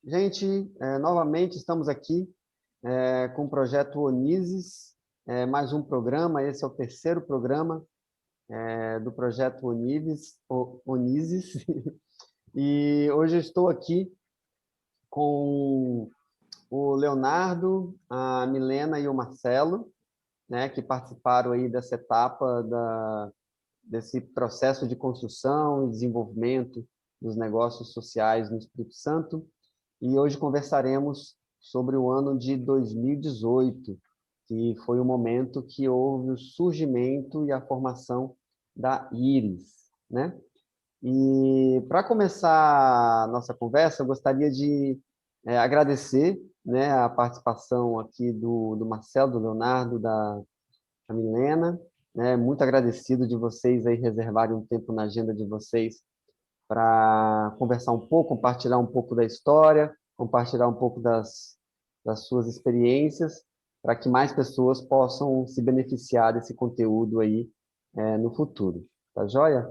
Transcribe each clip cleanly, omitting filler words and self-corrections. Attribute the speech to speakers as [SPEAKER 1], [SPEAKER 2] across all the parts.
[SPEAKER 1] Gente, novamente estamos aqui com o projeto Onises, mais um programa, esse é o terceiro programa do projeto Onises, e hoje eu estou aqui com o Leonardo, a Milena e o Marcelo, né, que participaram aí dessa etapa desse processo de construção e desenvolvimento dos negócios sociais no Espírito Santo. E hoje conversaremos sobre o ano de 2018, que foi o momento que houve o surgimento e a formação da Íris, né? E para começar a nossa conversa, eu gostaria de agradecer, né, a participação aqui do Marcelo, do Leonardo, da Milena, né? Muito agradecido de vocês aí reservarem um tempo na agenda de vocês para conversar um pouco, compartilhar um pouco da história, compartilhar um pouco das suas experiências, para que mais pessoas possam se beneficiar desse conteúdo aí no futuro. Tá joia?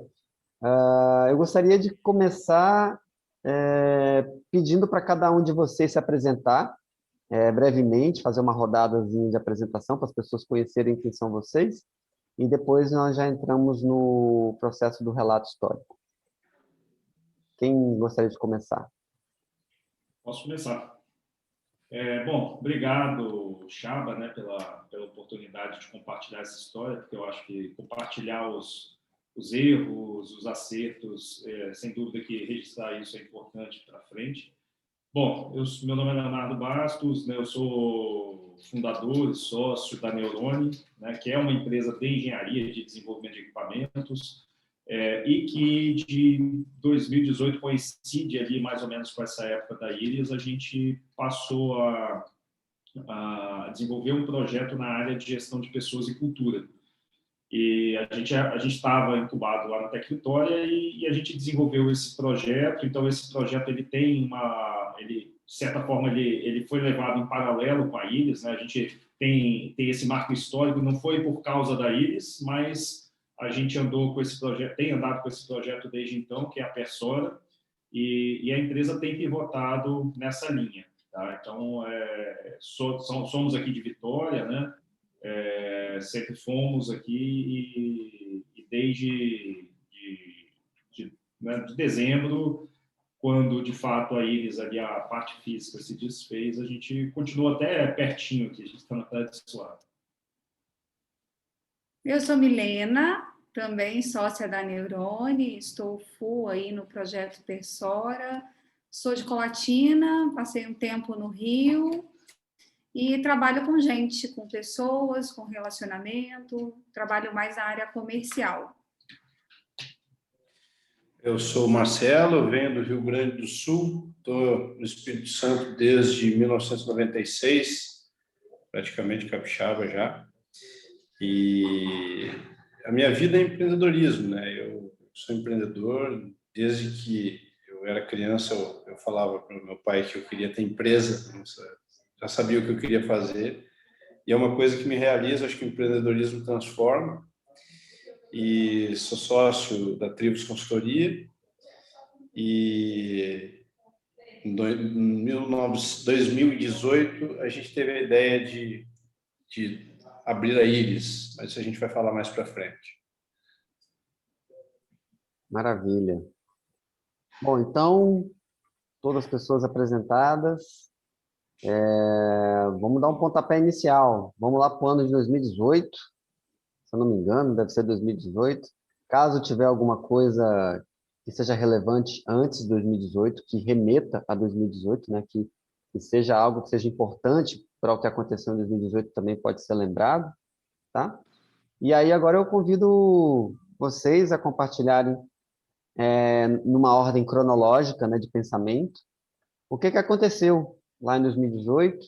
[SPEAKER 1] Eu gostaria de começar pedindo para cada um de vocês se apresentar brevemente, fazer uma rodadazinha de apresentação para as pessoas conhecerem quem são vocês, e depois nós já entramos no processo do relato histórico. Quem gostaria de começar?
[SPEAKER 2] Posso começar. Bom, obrigado, Chaba, né, pela oportunidade de compartilhar essa história, porque eu acho que compartilhar os erros, os acertos, sem dúvida que registrar isso é importante para frente. Bom, meu nome é Leonardo Bastos, né, eu sou fundador e sócio da Neurone, né, que é uma empresa de engenharia de desenvolvimento de equipamentos, e que de 2018 coincide ali mais ou menos com essa época da Íris, a gente passou a desenvolver um projeto na área de gestão de pessoas e cultura. E a gente estava incubado lá na Tec Vitória e a gente desenvolveu esse projeto. Então esse projeto ele tem de certa forma ele foi levado em paralelo com a Íris, né? A gente tem esse marco histórico, não foi por causa da Íris, mas a gente andou com esse projeto, tem andado com esse projeto desde então, que é a Persora, e a empresa tem pivotado nessa linha. Tá? Então, somos aqui de Vitória, né? Sempre fomos aqui e desde de dezembro, quando de fato a Íris, ali, a parte física se desfez, a gente continua até pertinho aqui, a gente está na Praia de Suave.
[SPEAKER 3] Eu sou Milena, também sócia da Neurone, estou full aí no projeto Persora, sou de Colatina, passei um tempo no Rio e trabalho com gente, com pessoas, com relacionamento, trabalho mais na área comercial.
[SPEAKER 4] Eu sou o Marcelo, venho do Rio Grande do Sul, estou no Espírito Santo desde 1996, praticamente capixaba já. E a minha vida é empreendedorismo, né? Eu sou empreendedor desde que eu era criança. Eu falava para o meu pai que eu queria ter empresa, já sabia o que eu queria fazer. E é uma coisa que me realiza, acho que o empreendedorismo transforma. E sou sócio da Tribos Consultoria. E em 2018 a gente teve a ideia de abrir a Íris, mas isso a gente vai falar mais para frente.
[SPEAKER 1] Maravilha. Bom, então, todas as pessoas apresentadas, vamos dar um pontapé inicial. Vamos lá para o ano de 2018, se eu não me engano, deve ser 2018. Caso tiver alguma coisa que seja relevante antes de 2018, que remeta a 2018, né, que seja algo que seja importante para o que aconteceu em 2018, também pode ser lembrado, tá? E aí agora eu convido vocês a compartilharem numa ordem cronológica, né, de pensamento, o que aconteceu lá em 2018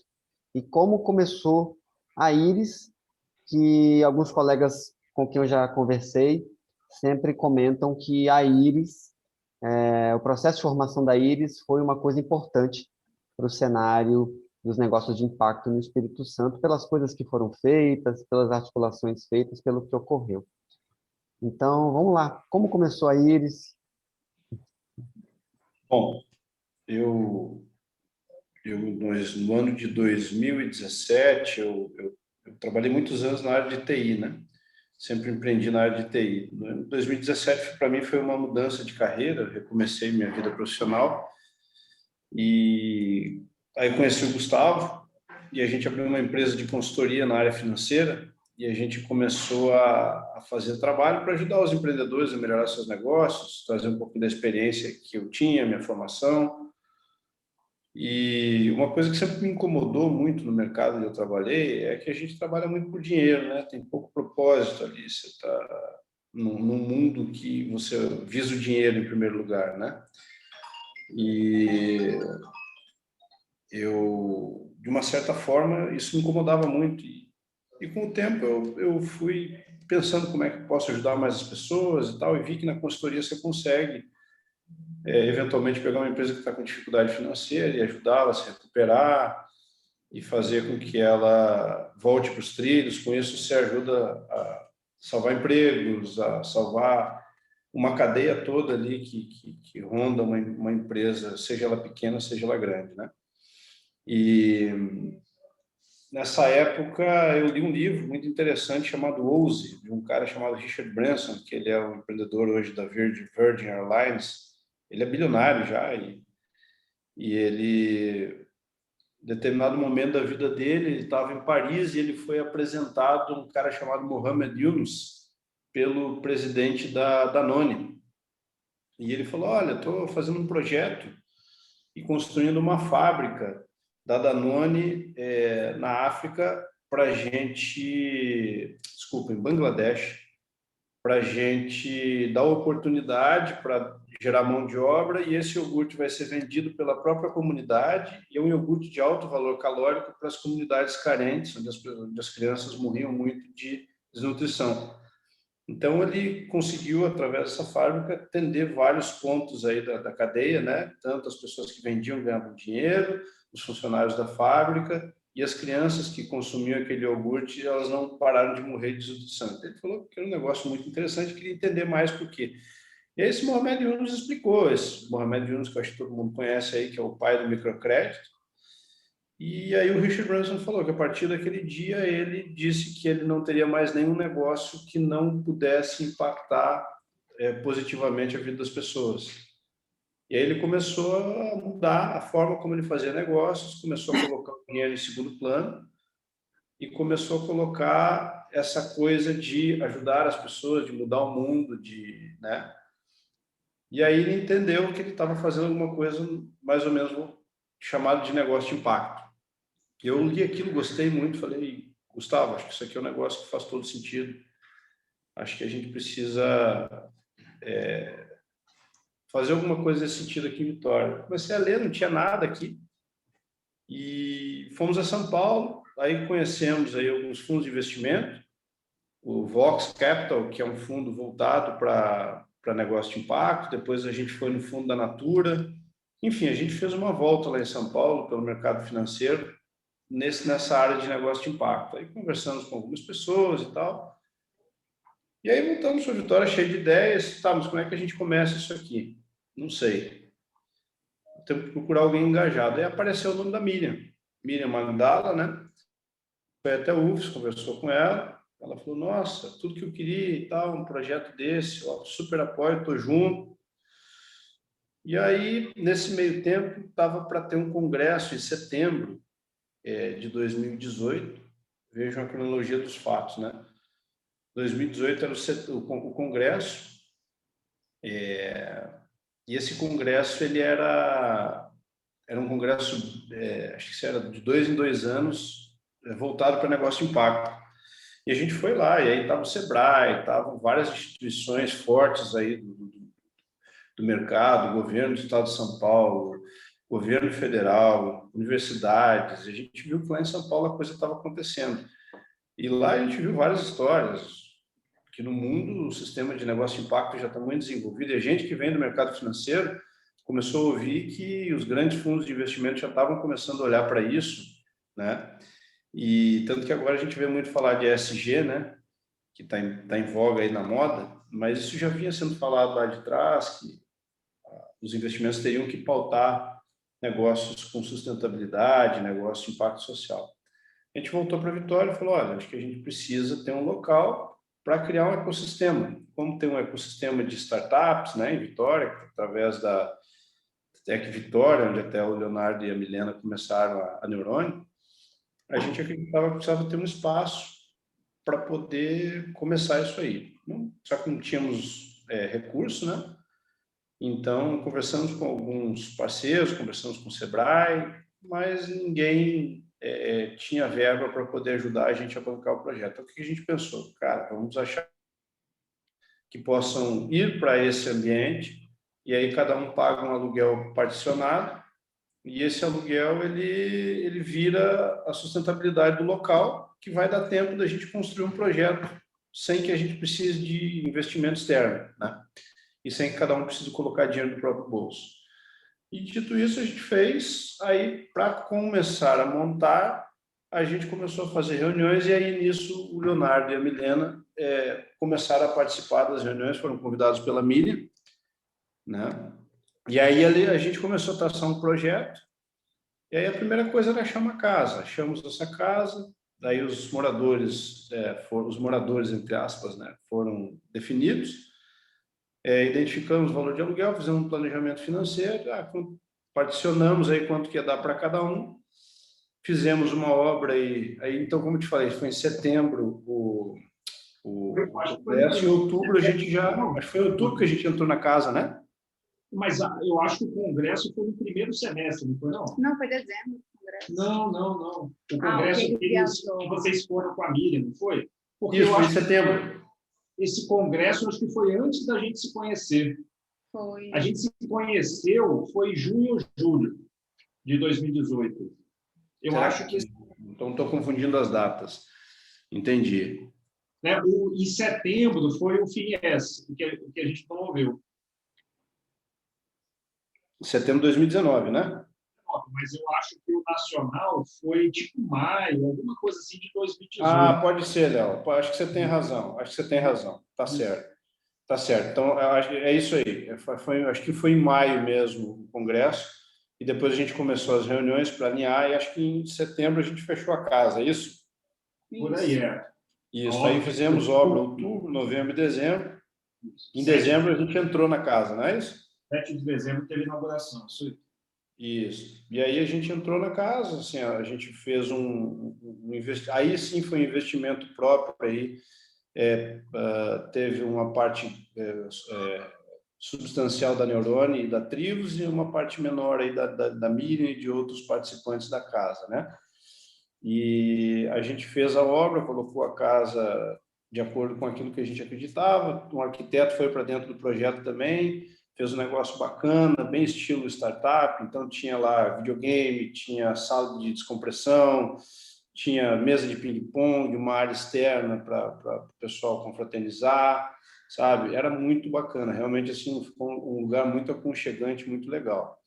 [SPEAKER 1] e como começou a Íris, que alguns colegas com quem eu já conversei sempre comentam que a Íris, o processo de formação da Íris foi uma coisa importante para o cenário dos negócios de impacto no Espírito Santo, pelas coisas que foram feitas, pelas articulações feitas, pelo que ocorreu. Então, vamos lá. Como começou a Íris?
[SPEAKER 4] Bom, eu no ano de 2017, eu trabalhei muitos anos na área de TI, né? Sempre empreendi na área de TI. Em 2017, para mim, foi uma mudança de carreira, eu recomecei minha vida profissional e aí conheci o Gustavo e a gente abriu uma empresa de consultoria na área financeira e a gente começou a fazer trabalho para ajudar os empreendedores a melhorar seus negócios, trazer um pouco da experiência que eu tinha, minha formação. E uma coisa que sempre me incomodou muito no mercado onde eu trabalhei é que a gente trabalha muito por dinheiro, né? Tem pouco propósito ali. Você está num mundo que você visa o dinheiro em primeiro lugar, né? E eu, de uma certa forma, isso me incomodava muito. E com o tempo eu fui pensando como é que eu posso ajudar mais as pessoas e tal, e vi que na consultoria você consegue eventualmente pegar uma empresa que está com dificuldade financeira e ajudá-la a se recuperar e fazer com que ela volte para os trilhos. Com isso, você ajuda a salvar empregos, a salvar uma cadeia toda ali que ronda uma empresa, seja ela pequena, seja ela grande, né? E nessa época eu li um livro muito interessante chamado Ouse, de um cara chamado Richard Branson, que ele é um empreendedor hoje da Virgin Airlines. Ele é bilionário já e ele, em determinado momento da vida dele, ele estava em Paris e ele foi apresentado a um cara chamado Mohamed Yunus pelo presidente da Danone. E ele falou: olha, estou fazendo um projeto e construindo uma fábrica da Danone na África para a gente, desculpa, em Bangladesh, para a gente dar oportunidade para gerar mão de obra, e esse iogurte vai ser vendido pela própria comunidade e é um iogurte de alto valor calórico para as comunidades carentes, onde as crianças morriam muito de desnutrição. Então, ele conseguiu, através dessa fábrica, atender vários pontos aí da cadeia, né? Tanto as pessoas que vendiam ganhavam dinheiro, os funcionários da fábrica e as crianças que consumiam aquele iogurte, elas não pararam de morrer de desnutrição. Então, ele falou que era um negócio muito interessante, queria entender mais por quê. E aí esse Mohamed Yunus explicou, esse Mohamed Yunus, que eu acho que todo mundo conhece aí, que é o pai do microcrédito. E aí o Richard Branson falou que a partir daquele dia ele disse que ele não teria mais nenhum negócio que não pudesse impactar positivamente a vida das pessoas. E aí ele começou a mudar a forma como ele fazia negócios, começou a colocar o dinheiro em segundo plano e começou a colocar essa coisa de ajudar as pessoas, de mudar o mundo, né? E aí ele entendeu que ele estava fazendo alguma coisa mais ou menos chamado de negócio de impacto. Eu li aquilo, gostei muito, falei: Gustavo, acho que isso aqui é um negócio que faz todo sentido. Acho que a gente precisa fazer alguma coisa nesse sentido aqui em Vitória. Comecei a ler, não tinha nada aqui. E fomos a São Paulo, aí conhecemos aí alguns fundos de investimento, o Vox Capital, que é um fundo voltado para negócio de impacto. Depois a gente foi no fundo da Natura. Enfim, a gente fez uma volta lá em São Paulo pelo mercado financeiro, nessa área de negócio de impacto. Aí conversamos com algumas pessoas e tal. E aí voltamos para a Vitória cheio de ideias. Tá, mas como é que a gente começa isso aqui? Não sei. Temos que procurar alguém engajado. Aí apareceu o nome da Miriam Magdala, né? Foi até o UFS, conversou com ela. Ela falou: nossa, tudo que eu queria e tal, um projeto desse, ó, super apoio, estou junto. E aí, nesse meio tempo, estava para ter um congresso em setembro de 2018. Vejam a cronologia dos fatos, né? 2018 era o congresso, e esse congresso ele era um congresso, acho que era de 2 em 2 anos, voltado para negócio de impacto. E a gente foi lá, e aí estava o Sebrae, estavam várias instituições fortes aí do mercado, governo do estado de São Paulo, governo federal, universidades. A gente viu que lá em São Paulo a coisa estava acontecendo. E lá a gente viu várias histórias, que no mundo o sistema de negócio de impacto já está muito desenvolvido, e a gente que vem do mercado financeiro começou a ouvir que os grandes fundos de investimento já estavam começando a olhar para isso, né? E tanto que agora a gente vê muito falar de ESG, né? Que está em voga aí na moda, mas isso já vinha sendo falado lá de trás, que os investimentos teriam que pautar negócios com sustentabilidade, negócios de impacto social. A gente voltou para Vitória e falou, olha, acho que a gente precisa ter um local para criar um ecossistema. Como tem um ecossistema de startups, né, em Vitória, através da Tech Vitória, onde até o Leonardo e a Milena começaram a Neurônio, a gente acreditava que precisava ter um espaço para poder começar isso aí. Só que não tínhamos recurso, né? Então, conversamos com alguns parceiros, conversamos com o Sebrae, mas ninguém tinha verba para poder ajudar a gente a bancar o projeto. Então, o que a gente pensou? Cara, vamos achar que possam ir para esse ambiente e aí cada um paga um aluguel particionado e esse aluguel ele vira a sustentabilidade do local, que vai dar tempo da gente construir um projeto sem que a gente precise de investimento externo, né? E sem que cada um precise colocar dinheiro do próprio bolso. E, dito isso, a gente fez, aí, para começar a montar, a gente começou a fazer reuniões, e aí, nisso, o Leonardo e a Milena começaram a participar das reuniões, foram convidados pela Miriam, né? E aí, ali, a gente começou a traçar um projeto, e aí a primeira coisa era achar uma casa. Achamos essa casa, daí os moradores, entre aspas, né, foram definidos, identificamos o valor de aluguel, fizemos um planejamento financeiro, particionamos aí quanto que ia dar para cada um, fizemos uma obra aí então, como eu te falei, foi em setembro o congresso, em outubro a gente já, acho que foi em outubro que a gente entrou na casa, né?
[SPEAKER 2] Mas eu acho que o congresso foi no primeiro semestre, não foi, não?
[SPEAKER 3] Não, foi dezembro o congresso.
[SPEAKER 2] Não. O congresso que vocês foram com a Miriam, não foi? Porque
[SPEAKER 4] isso, foi em setembro.
[SPEAKER 2] Esse congresso, acho que foi antes da gente se conhecer.
[SPEAKER 3] Foi.
[SPEAKER 2] A gente se conheceu, foi em junho ou julho de 2018. Eu acho que...
[SPEAKER 4] Então, estou confundindo as datas. Entendi.
[SPEAKER 2] Né, em setembro foi o FIES, que a gente promoveu.
[SPEAKER 4] Setembro de 2019, né?
[SPEAKER 2] Mas eu acho que o nacional foi tipo maio, alguma coisa assim de 2018.
[SPEAKER 4] Pode ser, Léo. Acho que você tem razão. Tá certo. Tá certo. Então, é isso aí. Acho que foi em maio mesmo o congresso, e depois a gente começou as reuniões para alinhar, e acho que em setembro a gente fechou a casa, é isso?
[SPEAKER 2] Por aí,
[SPEAKER 4] Isso. Aí fizemos obra em outubro, novembro e dezembro. Em dezembro a gente entrou na casa, não é isso?
[SPEAKER 2] 7 de dezembro teve inauguração, isso aí.
[SPEAKER 4] Isso. E aí a gente entrou na casa, assim, a gente fez um investimento, aí sim foi um investimento próprio, aí teve uma parte substancial da Neurônio e da Trivos e uma parte menor aí da Miriam e de outros participantes da casa, né? E a gente fez a obra, colocou a casa de acordo com aquilo que a gente acreditava, um arquiteto foi para dentro do projeto também, fez um negócio bacana, bem estilo startup, então tinha lá videogame, tinha sala de descompressão, tinha mesa de ping-pong, uma área externa para o pessoal confraternizar, sabe? Era muito bacana, realmente assim, ficou um lugar muito aconchegante, muito legal.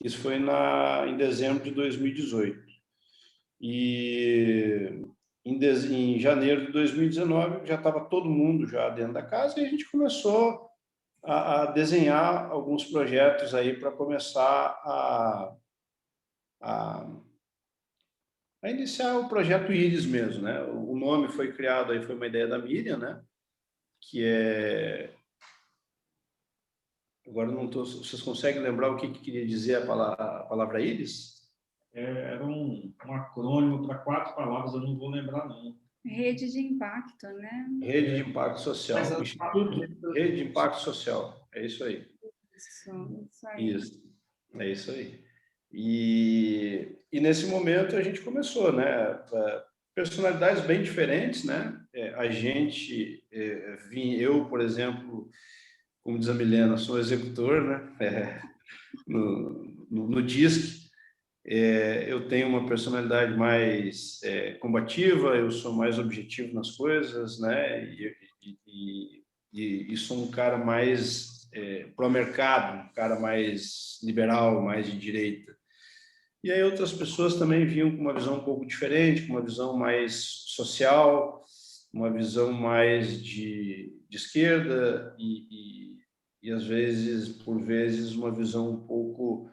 [SPEAKER 4] Isso foi em dezembro de 2018. E em janeiro de 2019 já estava todo mundo já dentro da casa e a gente começou a desenhar alguns projetos aí para começar a iniciar o projeto Íris mesmo, né? O nome foi criado aí, foi uma ideia da Miriam, né? Que é... Agora não tô... Vocês conseguem lembrar o que queria dizer a palavra Íris?
[SPEAKER 2] Era um acrônimo para 4 palavras, eu não vou lembrar, não.
[SPEAKER 3] Rede de impacto, né?
[SPEAKER 4] Rede de impacto social. Rede de impacto social. É isso aí.
[SPEAKER 3] Isso aí.
[SPEAKER 4] Isso. É isso aí. E nesse momento a gente começou, né? Personalidades bem diferentes, né? A gente, eu, por exemplo, como diz a Milena, sou executor, né? No DISC. Eu tenho uma personalidade mais combativa, eu sou mais objetivo nas coisas, né? E sou um cara mais pró-mercado, um cara mais liberal, mais de direita. E aí outras pessoas também vinham com uma visão um pouco diferente, com uma visão mais social, uma visão mais de esquerda e às vezes, por vezes, uma visão um pouco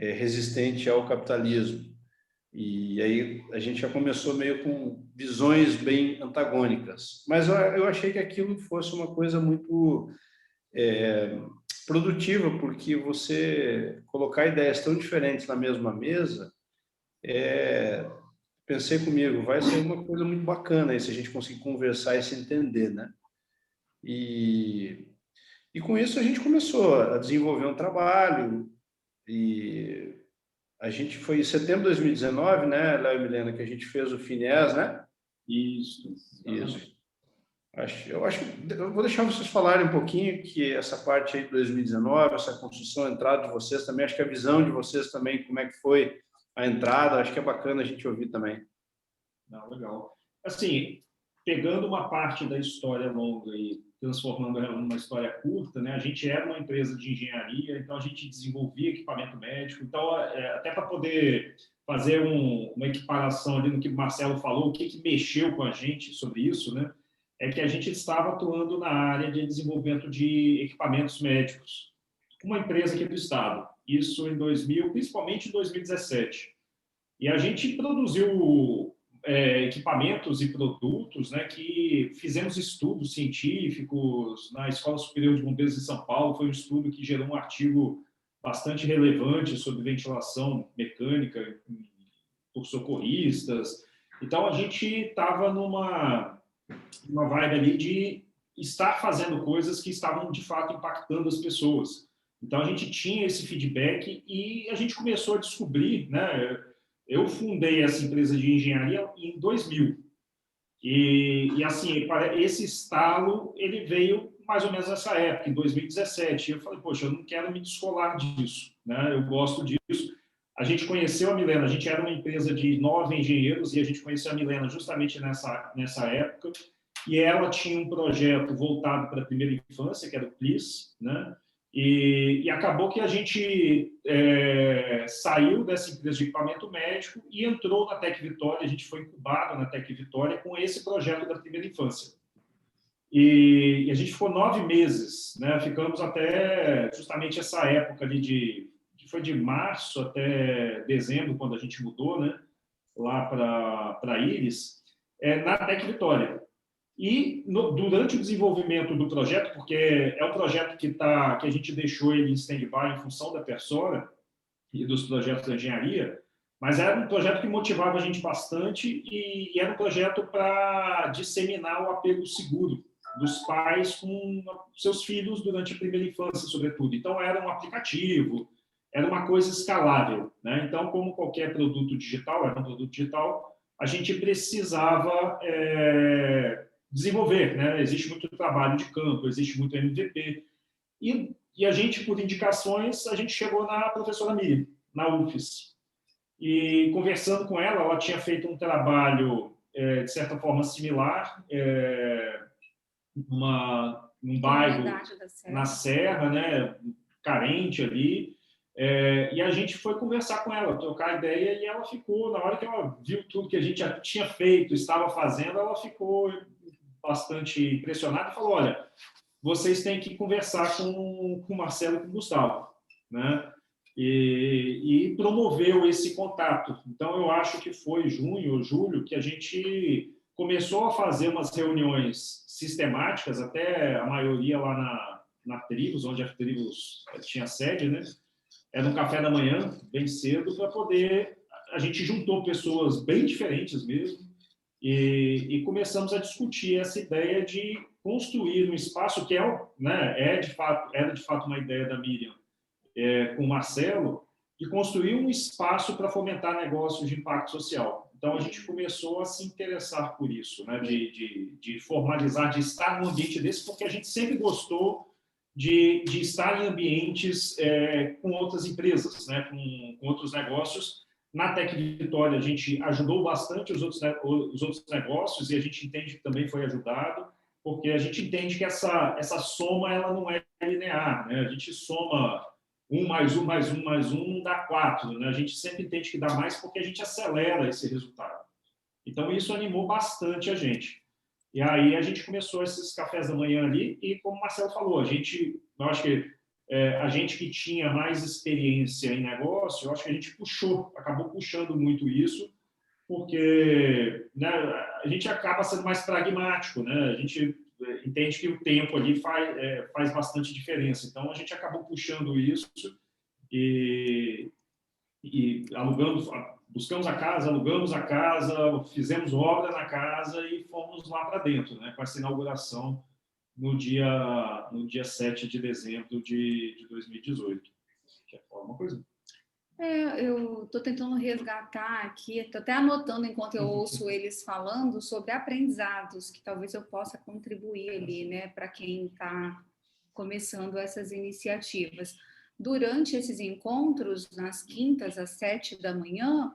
[SPEAKER 4] resistente ao capitalismo. E aí a gente já começou meio com visões bem antagônicas. Mas eu achei que aquilo fosse uma coisa muito produtiva, porque você colocar ideias tão diferentes na mesma mesa, pensei comigo, vai ser uma coisa muito bacana aí, se a gente conseguir conversar e se entender, né? E com isso a gente começou a desenvolver um trabalho, e a gente foi em setembro de 2019, né, Léo e Milena, que a gente fez o FINES, né?
[SPEAKER 2] Isso.
[SPEAKER 4] Isso. Eu vou deixar vocês falarem um pouquinho que essa parte aí de 2019, essa construção, a entrada de vocês também, acho que a visão de vocês também, como é que foi a entrada, acho que é bacana a gente ouvir também.
[SPEAKER 2] Não, legal. Assim, pegando uma parte da história longa e transformando ela numa história curta, né? A gente era uma empresa de engenharia, então a gente desenvolvia equipamento médico. Então, até para poder fazer uma equiparação ali no que o Marcelo falou, o que mexeu com a gente sobre isso, né? É que a gente estava atuando na área de desenvolvimento de equipamentos médicos. Uma empresa aqui do estado. Isso em 2000, principalmente em 2017. E a gente produziu equipamentos e produtos, né, que fizemos estudos científicos na Escola Superior de Bombeiros de São Paulo. Foi um estudo que gerou um artigo bastante relevante sobre ventilação mecânica por socorristas. Então, a gente estava numa vibe ali de estar fazendo coisas que estavam, de fato, impactando as pessoas. Então, a gente tinha esse feedback e a gente começou a descobrir, né? Eu fundei essa empresa de engenharia em 2000. E assim, esse estalo, ele veio mais ou menos nessa época, em 2017. E eu falei, poxa, eu não quero me descolar disso, né? Eu gosto disso. A gente conheceu a Milena, a gente era uma empresa de 9 engenheiros e a gente conheceu a Milena justamente nessa época. E ela tinha um projeto voltado para a primeira infância, que era o PLIS, né? E acabou que a gente saiu dessa empresa de equipamento médico e entrou na Tec Vitória. A gente foi incubado na Tec Vitória com esse projeto da primeira infância. E a gente ficou 9 meses, né? Ficamos até justamente essa época ali que foi de março até dezembro, quando a gente mudou, né? Lá para Íris, na Tec Vitória. E durante o desenvolvimento do projeto, porque é um projeto que a gente deixou ele em stand-by em função da Persora e dos projetos da engenharia, mas era um projeto que motivava a gente bastante e era um projeto para disseminar o apego seguro dos pais com seus filhos durante a primeira infância, sobretudo. Então, era um aplicativo, era uma coisa escalável, né? Então, como qualquer produto digital, era um produto digital, a gente precisava desenvolver, né? Existe muito trabalho de campo, existe muito MVP. E a gente, por indicações, a gente chegou na professora Miriam, na UFES. E conversando com ela, ela tinha feito um trabalho, de certa forma, similar, num bairro na Serra, né? Carente ali. E a gente foi conversar com ela, trocar ideia, e ela ficou, na hora que ela viu tudo que a gente já tinha feito, estava fazendo, ela ficou bastante impressionada e falou, olha, vocês têm que conversar com o Marcelo e com o Gustavo, né? E promoveu esse contato. Então, eu acho que foi junho ou julho que a gente começou a fazer umas reuniões sistemáticas, até a maioria lá na Tribos, onde a Tribos tinha sede, né? Era um café da manhã, bem cedo, para poder... A gente juntou pessoas bem diferentes mesmo, e começamos a discutir essa ideia de construir um espaço que era de fato uma ideia da Miriam com o Marcelo, de construir um espaço para fomentar negócios de impacto social. Então, a gente começou a se interessar por isso, né? de formalizar, de estar num ambiente desse, porque a gente sempre gostou de estar em ambientes com outras empresas, né? com outros negócios. Na Tec Vitória, a gente ajudou bastante os outros negócios e a gente entende que também foi ajudado, porque a gente entende que essa soma ela não é linear, né? A gente soma 1 mais 1 mais 1 mais 1 dá 4, né? A gente sempre entende que dá mais porque a gente acelera esse resultado. Então, isso animou bastante a gente. E aí a gente começou esses cafés da manhã ali e, como o Marcelo falou, eu acho que a gente que tinha mais experiência em negócio, eu acho que a gente acabou puxando muito isso, porque, né, a gente acaba sendo mais pragmático, né? A gente entende que o tempo ali faz bastante diferença. Então, a gente acabou puxando isso e buscamos a casa, alugamos a casa, fizemos obra na casa e fomos lá para dentro, né, com essa inauguração no dia 7 de dezembro de 2018. Quer falar alguma coisa?
[SPEAKER 3] Eu estou tentando resgatar aqui, estou até anotando enquanto eu ouço eles falando sobre aprendizados, que talvez eu possa contribuir ali, né, para quem está começando essas iniciativas. Durante esses encontros, nas quintas, às 7 da manhã,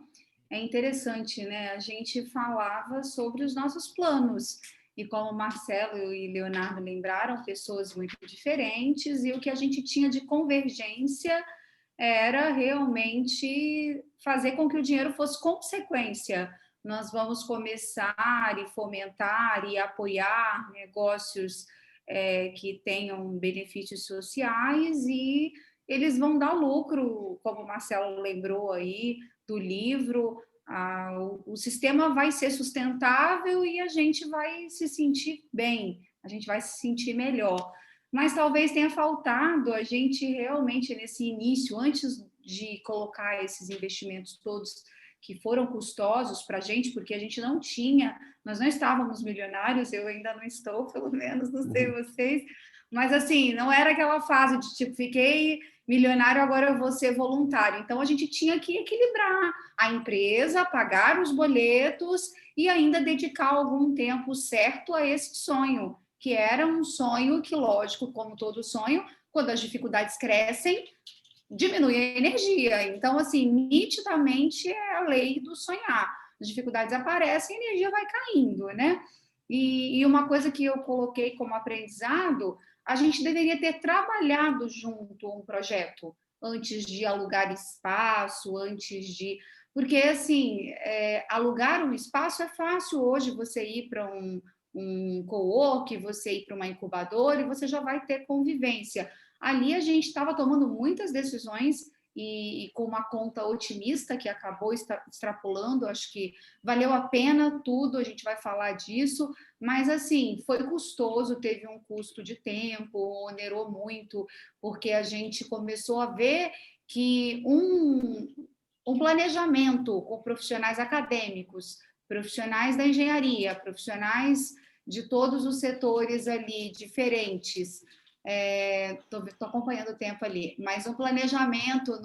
[SPEAKER 3] é interessante, né, a gente falava sobre os nossos planos, e como Marcelo e Leonardo lembraram, pessoas muito diferentes, e o que a gente tinha de convergência era realmente fazer com que o dinheiro fosse consequência. Nós vamos começar e fomentar e apoiar negócios que tenham benefícios sociais e eles vão dar lucro, como o Marcelo lembrou aí do livro. O sistema vai ser sustentável e a gente vai se sentir bem, a gente vai se sentir melhor. Mas talvez tenha faltado a gente realmente, nesse início, antes de colocar esses investimentos todos que foram custosos para a gente, porque a gente não tinha, nós não estávamos milionários, eu ainda não estou, pelo menos, não sei vocês, mas assim, não era aquela fase de tipo, fiquei milionário, agora eu vou ser voluntário. Então, a gente tinha que equilibrar a empresa, pagar os boletos e ainda dedicar algum tempo certo a esse sonho, que era um sonho que, lógico, como todo sonho, quando as dificuldades crescem, diminui a energia. Então, assim, nitidamente é a lei do sonhar. As dificuldades aparecem, a energia vai caindo, né? E uma coisa que eu coloquei como aprendizado, a gente deveria ter trabalhado junto um projeto antes de alugar espaço, antes de... Porque, assim, alugar um espaço é fácil hoje, você ir para um co-work, você ir para uma incubadora e você já vai ter convivência. Ali a gente estava tomando muitas decisões e com uma conta otimista que acabou extrapolando, acho que valeu a pena tudo, a gente vai falar disso, mas assim, foi custoso, teve um custo de tempo, onerou muito, porque a gente começou a ver que um planejamento com profissionais acadêmicos, profissionais da engenharia, profissionais de todos os setores ali diferentes, estou acompanhando o tempo ali, mas um planejamento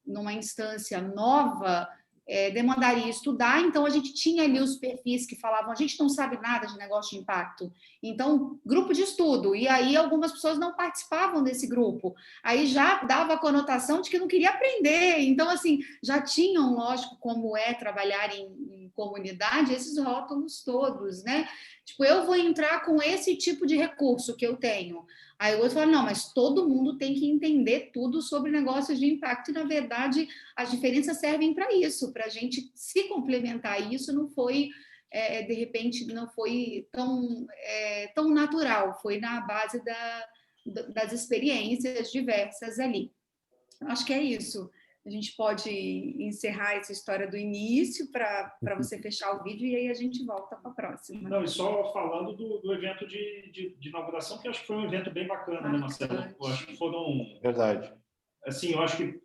[SPEAKER 3] numa instância nova demandaria estudar, então a gente tinha ali os perfis que falavam, a gente não sabe nada de negócio de impacto, então grupo de estudo, e aí algumas pessoas não participavam desse grupo, aí já dava a conotação de que não queria aprender, então assim, já tinham, lógico, como é trabalhar em comunidade, esses rótulos todos, né? Tipo, eu vou entrar com esse tipo de recurso que eu tenho. Aí o outro fala, não, mas todo mundo tem que entender tudo sobre negócios de impacto, e na verdade as diferenças servem para isso, para a gente se complementar. Isso não foi, de repente, não foi tão natural, foi na base das experiências diversas ali. Acho que é isso. A gente pode encerrar essa história do início para você fechar o vídeo e aí a gente volta para a próxima.
[SPEAKER 2] Não, e só falando do evento de inauguração, que eu acho que foi um evento bem bacana, né, Marcelo? Eu acho que foram...
[SPEAKER 4] Verdade.
[SPEAKER 2] Assim, eu acho que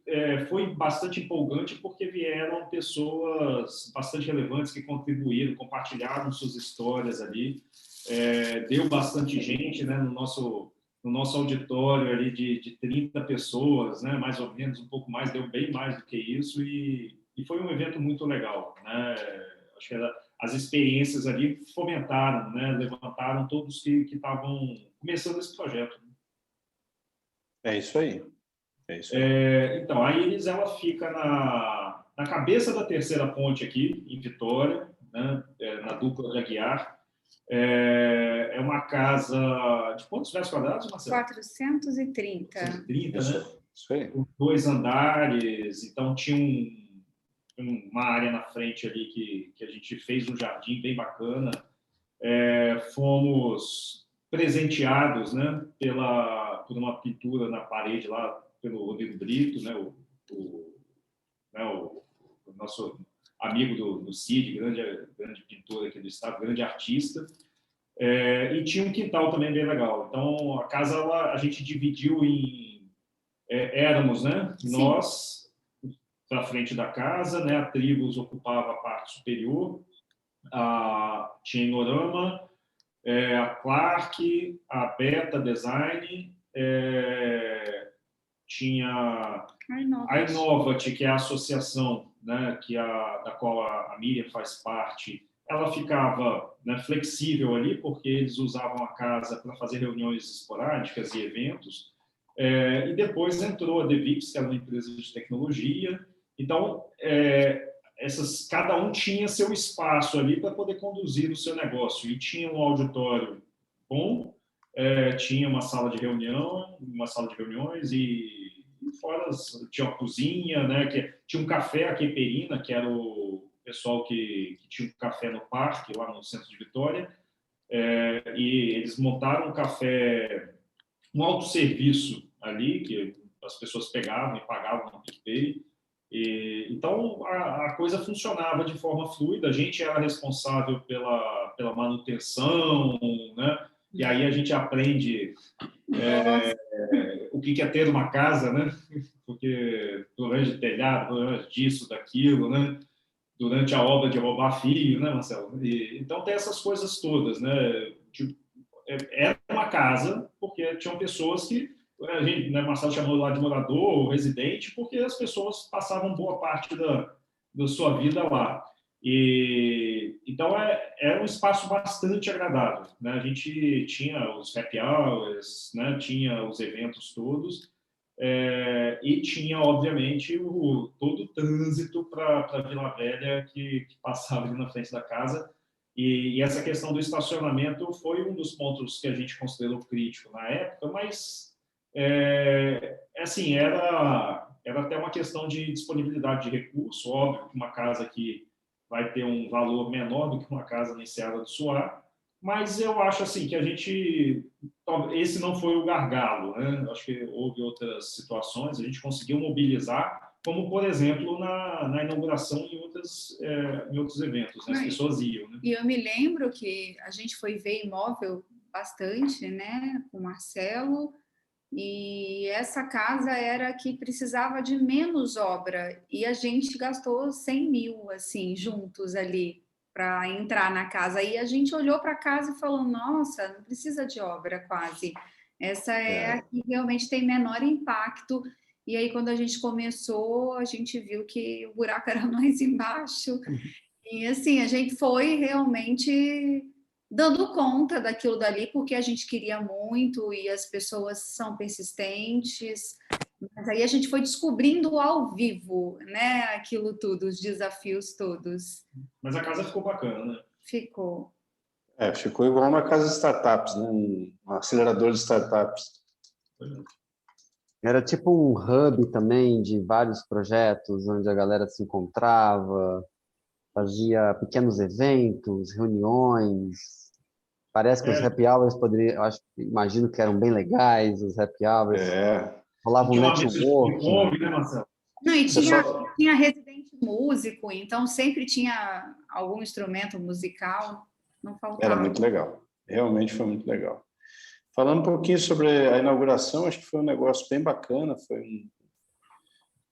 [SPEAKER 2] foi bastante empolgante porque vieram pessoas bastante relevantes que contribuíram, compartilharam suas histórias ali. Deu bastante gente, né, no nosso auditório ali de 30 pessoas, né, mais ou menos, um pouco mais, deu bem mais do que isso, e foi um evento muito legal, né? Acho que as experiências ali fomentaram, né, levantaram todos que estavam começando esse projeto.
[SPEAKER 4] É isso aí. É isso aí.
[SPEAKER 2] Então, a Iris, ela fica na cabeça da terceira ponte aqui, em Vitória, né, na dupla de Aguiar. É uma casa de quantos metros quadrados, Marcelo?
[SPEAKER 3] 430.
[SPEAKER 2] 430, né?
[SPEAKER 4] Isso aí.
[SPEAKER 2] Com 2 andares, então tinha uma área na frente ali que a gente fez um jardim bem bacana. Fomos presenteados, né, por uma pintura na parede lá pelo Rodrigo Brito, né, o nosso amigo do Cid, grande pintor aqui do estado, grande artista. E tinha um quintal também bem legal. Então, a casa a gente dividiu em... éramos, né?
[SPEAKER 3] Sim.
[SPEAKER 2] Nós, para frente da casa, né? A Tribos ocupava a parte superior, tinha Inorama, a Clark, a Beta Design, tinha a Inovat, que é a associação, né, da qual a Miriam faz parte. Ela ficava, né, flexível ali, porque eles usavam a casa para fazer reuniões esporádicas e eventos. E depois entrou a Devix, que era uma empresa de tecnologia. Então, cada um tinha seu espaço ali para poder conduzir o seu negócio. E tinha um auditório bom, tinha uma sala de reuniões e fora tinha uma cozinha, né? Tinha um café, a Queperina, que era o pessoal que tinha um café no parque, lá no centro de Vitória. E eles montaram um café, um autosserviço ali, que as pessoas pegavam e pagavam no PicPay. Então, a coisa funcionava de forma fluida, a gente era responsável pela manutenção, né? E aí a gente aprende o que é ter uma casa, né? Porque problemas de telhado, problemas disso, daquilo, né? Durante a obra de roubar fio, né, Marcelo? Então tem essas coisas todas, né? Tipo, era uma casa, porque tinham pessoas que a gente, né, Marcelo chamou lá de morador ou residente, porque as pessoas passavam boa parte da sua vida lá. Então, era um espaço bastante agradável, né? A gente tinha os happy hours, né? Tinha os eventos todos, e tinha, obviamente, todo o trânsito para Vila Velha que passava ali na frente da casa. E essa questão do estacionamento foi um dos pontos que a gente considerou crítico na época, mas assim, era até uma questão de disponibilidade de recurso. Óbvio que uma casa que vai ter um valor menor do que uma casa na Enseada do Suá, mas eu acho assim que esse não foi o gargalo, né? Acho que houve outras situações, a gente conseguiu mobilizar, como por exemplo na inauguração em outros eventos, né? As pessoas iam, né?
[SPEAKER 3] E eu me lembro que a gente foi ver imóvel bastante, né, com o Marcelo. E essa casa era que precisava de menos obra e a gente gastou 100 mil, assim, juntos ali para entrar na casa. E a gente olhou para a casa e falou, nossa, não precisa de obra quase. Essa é a que realmente tem menor impacto. E aí, quando a gente começou, a gente viu que o buraco era mais embaixo. E assim, a gente foi realmente dando conta daquilo dali, porque a gente queria muito e as pessoas são persistentes. Mas aí a gente foi descobrindo ao vivo, né, aquilo tudo, os desafios todos.
[SPEAKER 2] Mas a casa ficou bacana, né?
[SPEAKER 3] Ficou.
[SPEAKER 4] Ficou igual uma casa de startups, né? Um acelerador de startups.
[SPEAKER 1] Era tipo um hub também de vários projetos, onde a galera se encontrava, fazia pequenos eventos, reuniões. Parece que os happy hours poderiam, imagino que eram bem legais, os happy hours. Rolava um networking.
[SPEAKER 2] Né, Marcelo?
[SPEAKER 3] Não, e tinha residente músico, então sempre tinha algum instrumento musical, não faltava.
[SPEAKER 4] Era muito legal, realmente foi muito legal. Falando um pouquinho sobre a inauguração, acho que foi um negócio bem bacana,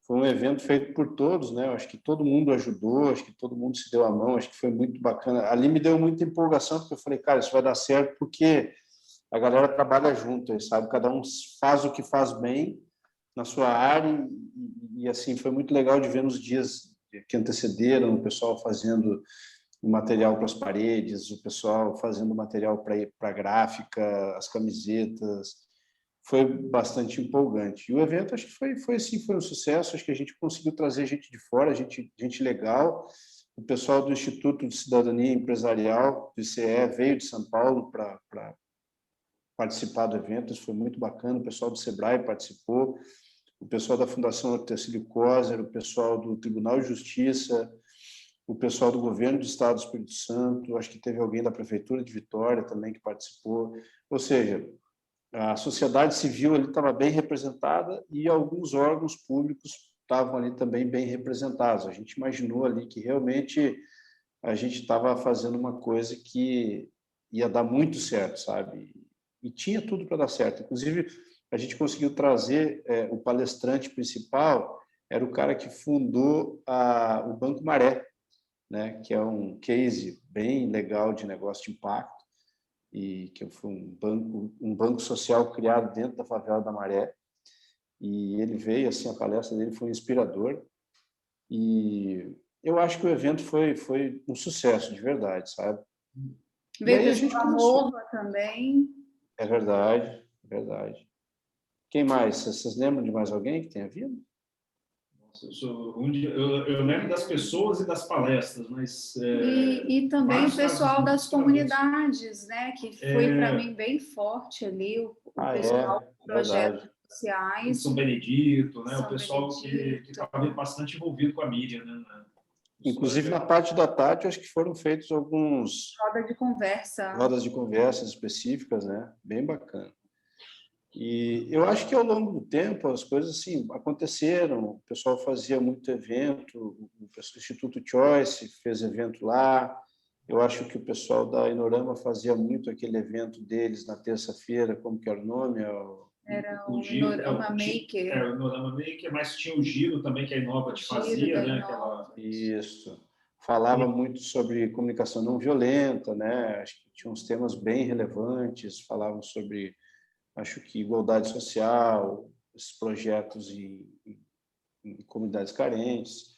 [SPEAKER 4] foi um evento feito por todos, né? Acho que todo mundo ajudou, acho que todo mundo se deu a mão, acho que foi muito bacana. Ali me deu muita empolgação, porque eu falei, cara, isso vai dar certo porque a galera trabalha junto, sabe? Cada um faz o que faz bem na sua área e assim, foi muito legal de ver nos dias que antecederam, o pessoal fazendo o material para as paredes, o pessoal fazendo material para a gráfica, as camisetas. Foi bastante empolgante. E o evento, acho que foi um sucesso. Acho que a gente conseguiu trazer gente de fora, gente legal. O pessoal do Instituto de Cidadania Empresarial, do ICE, veio de São Paulo para participar do evento. Isso foi muito bacana. O pessoal do Sebrae participou. O pessoal da Fundação Ortecílio Coser, o pessoal do Tribunal de Justiça, o pessoal do Governo do Estado do Espírito Santo. Acho que teve alguém da Prefeitura de Vitória também que participou. Ou seja, a sociedade civil ali estava bem representada e alguns órgãos públicos estavam ali também bem representados. A gente imaginou ali que realmente a gente estava fazendo uma coisa que ia dar muito certo, sabe? E tinha tudo para dar certo. Inclusive, a gente conseguiu trazer o palestrante principal, era o cara que fundou o Banco Maré, né? Que é um case bem legal de negócio de impacto, e que foi um banco social criado dentro da favela da Maré. E ele veio, assim, a palestra dele foi inspirador. E eu acho que o evento foi um sucesso, de verdade, sabe? E aí
[SPEAKER 3] Veio
[SPEAKER 4] a gente
[SPEAKER 3] pessoal
[SPEAKER 4] começou.
[SPEAKER 3] Morva também.
[SPEAKER 4] É verdade, é verdade. Quem mais? Vocês lembram de mais alguém que tenha vindo?
[SPEAKER 2] Eu lembro das pessoas e das palestras, mas...
[SPEAKER 3] E também o pessoal das comunidades, né? Que foi para mim bem forte ali, o pessoal dos projetos
[SPEAKER 4] Verdade.
[SPEAKER 3] sociais.
[SPEAKER 2] São Benedito, né?
[SPEAKER 3] São
[SPEAKER 2] o pessoal
[SPEAKER 3] Benedito.
[SPEAKER 2] que estava bastante envolvido com a mídia, né?
[SPEAKER 4] Inclusive, na parte da tarde, acho que foram feitos alguns rodas de conversas específicas, né? Bem bacana. E eu acho que ao longo do tempo as coisas assim aconteceram. O pessoal fazia muito evento, o Instituto Choice fez evento lá. Eu acho que o pessoal da Inorama fazia muito aquele evento deles na terça-feira, como que era o nome?
[SPEAKER 3] Era o Inorama Maker.
[SPEAKER 2] O Inorama Maker, mas tinha o Giro também, que a Inova fazia, né?
[SPEAKER 4] Isso. Falava muito sobre comunicação não violenta, né? Acho que tinha uns temas bem relevantes, falavam sobre, acho que, igualdade social, esses projetos em comunidades carentes.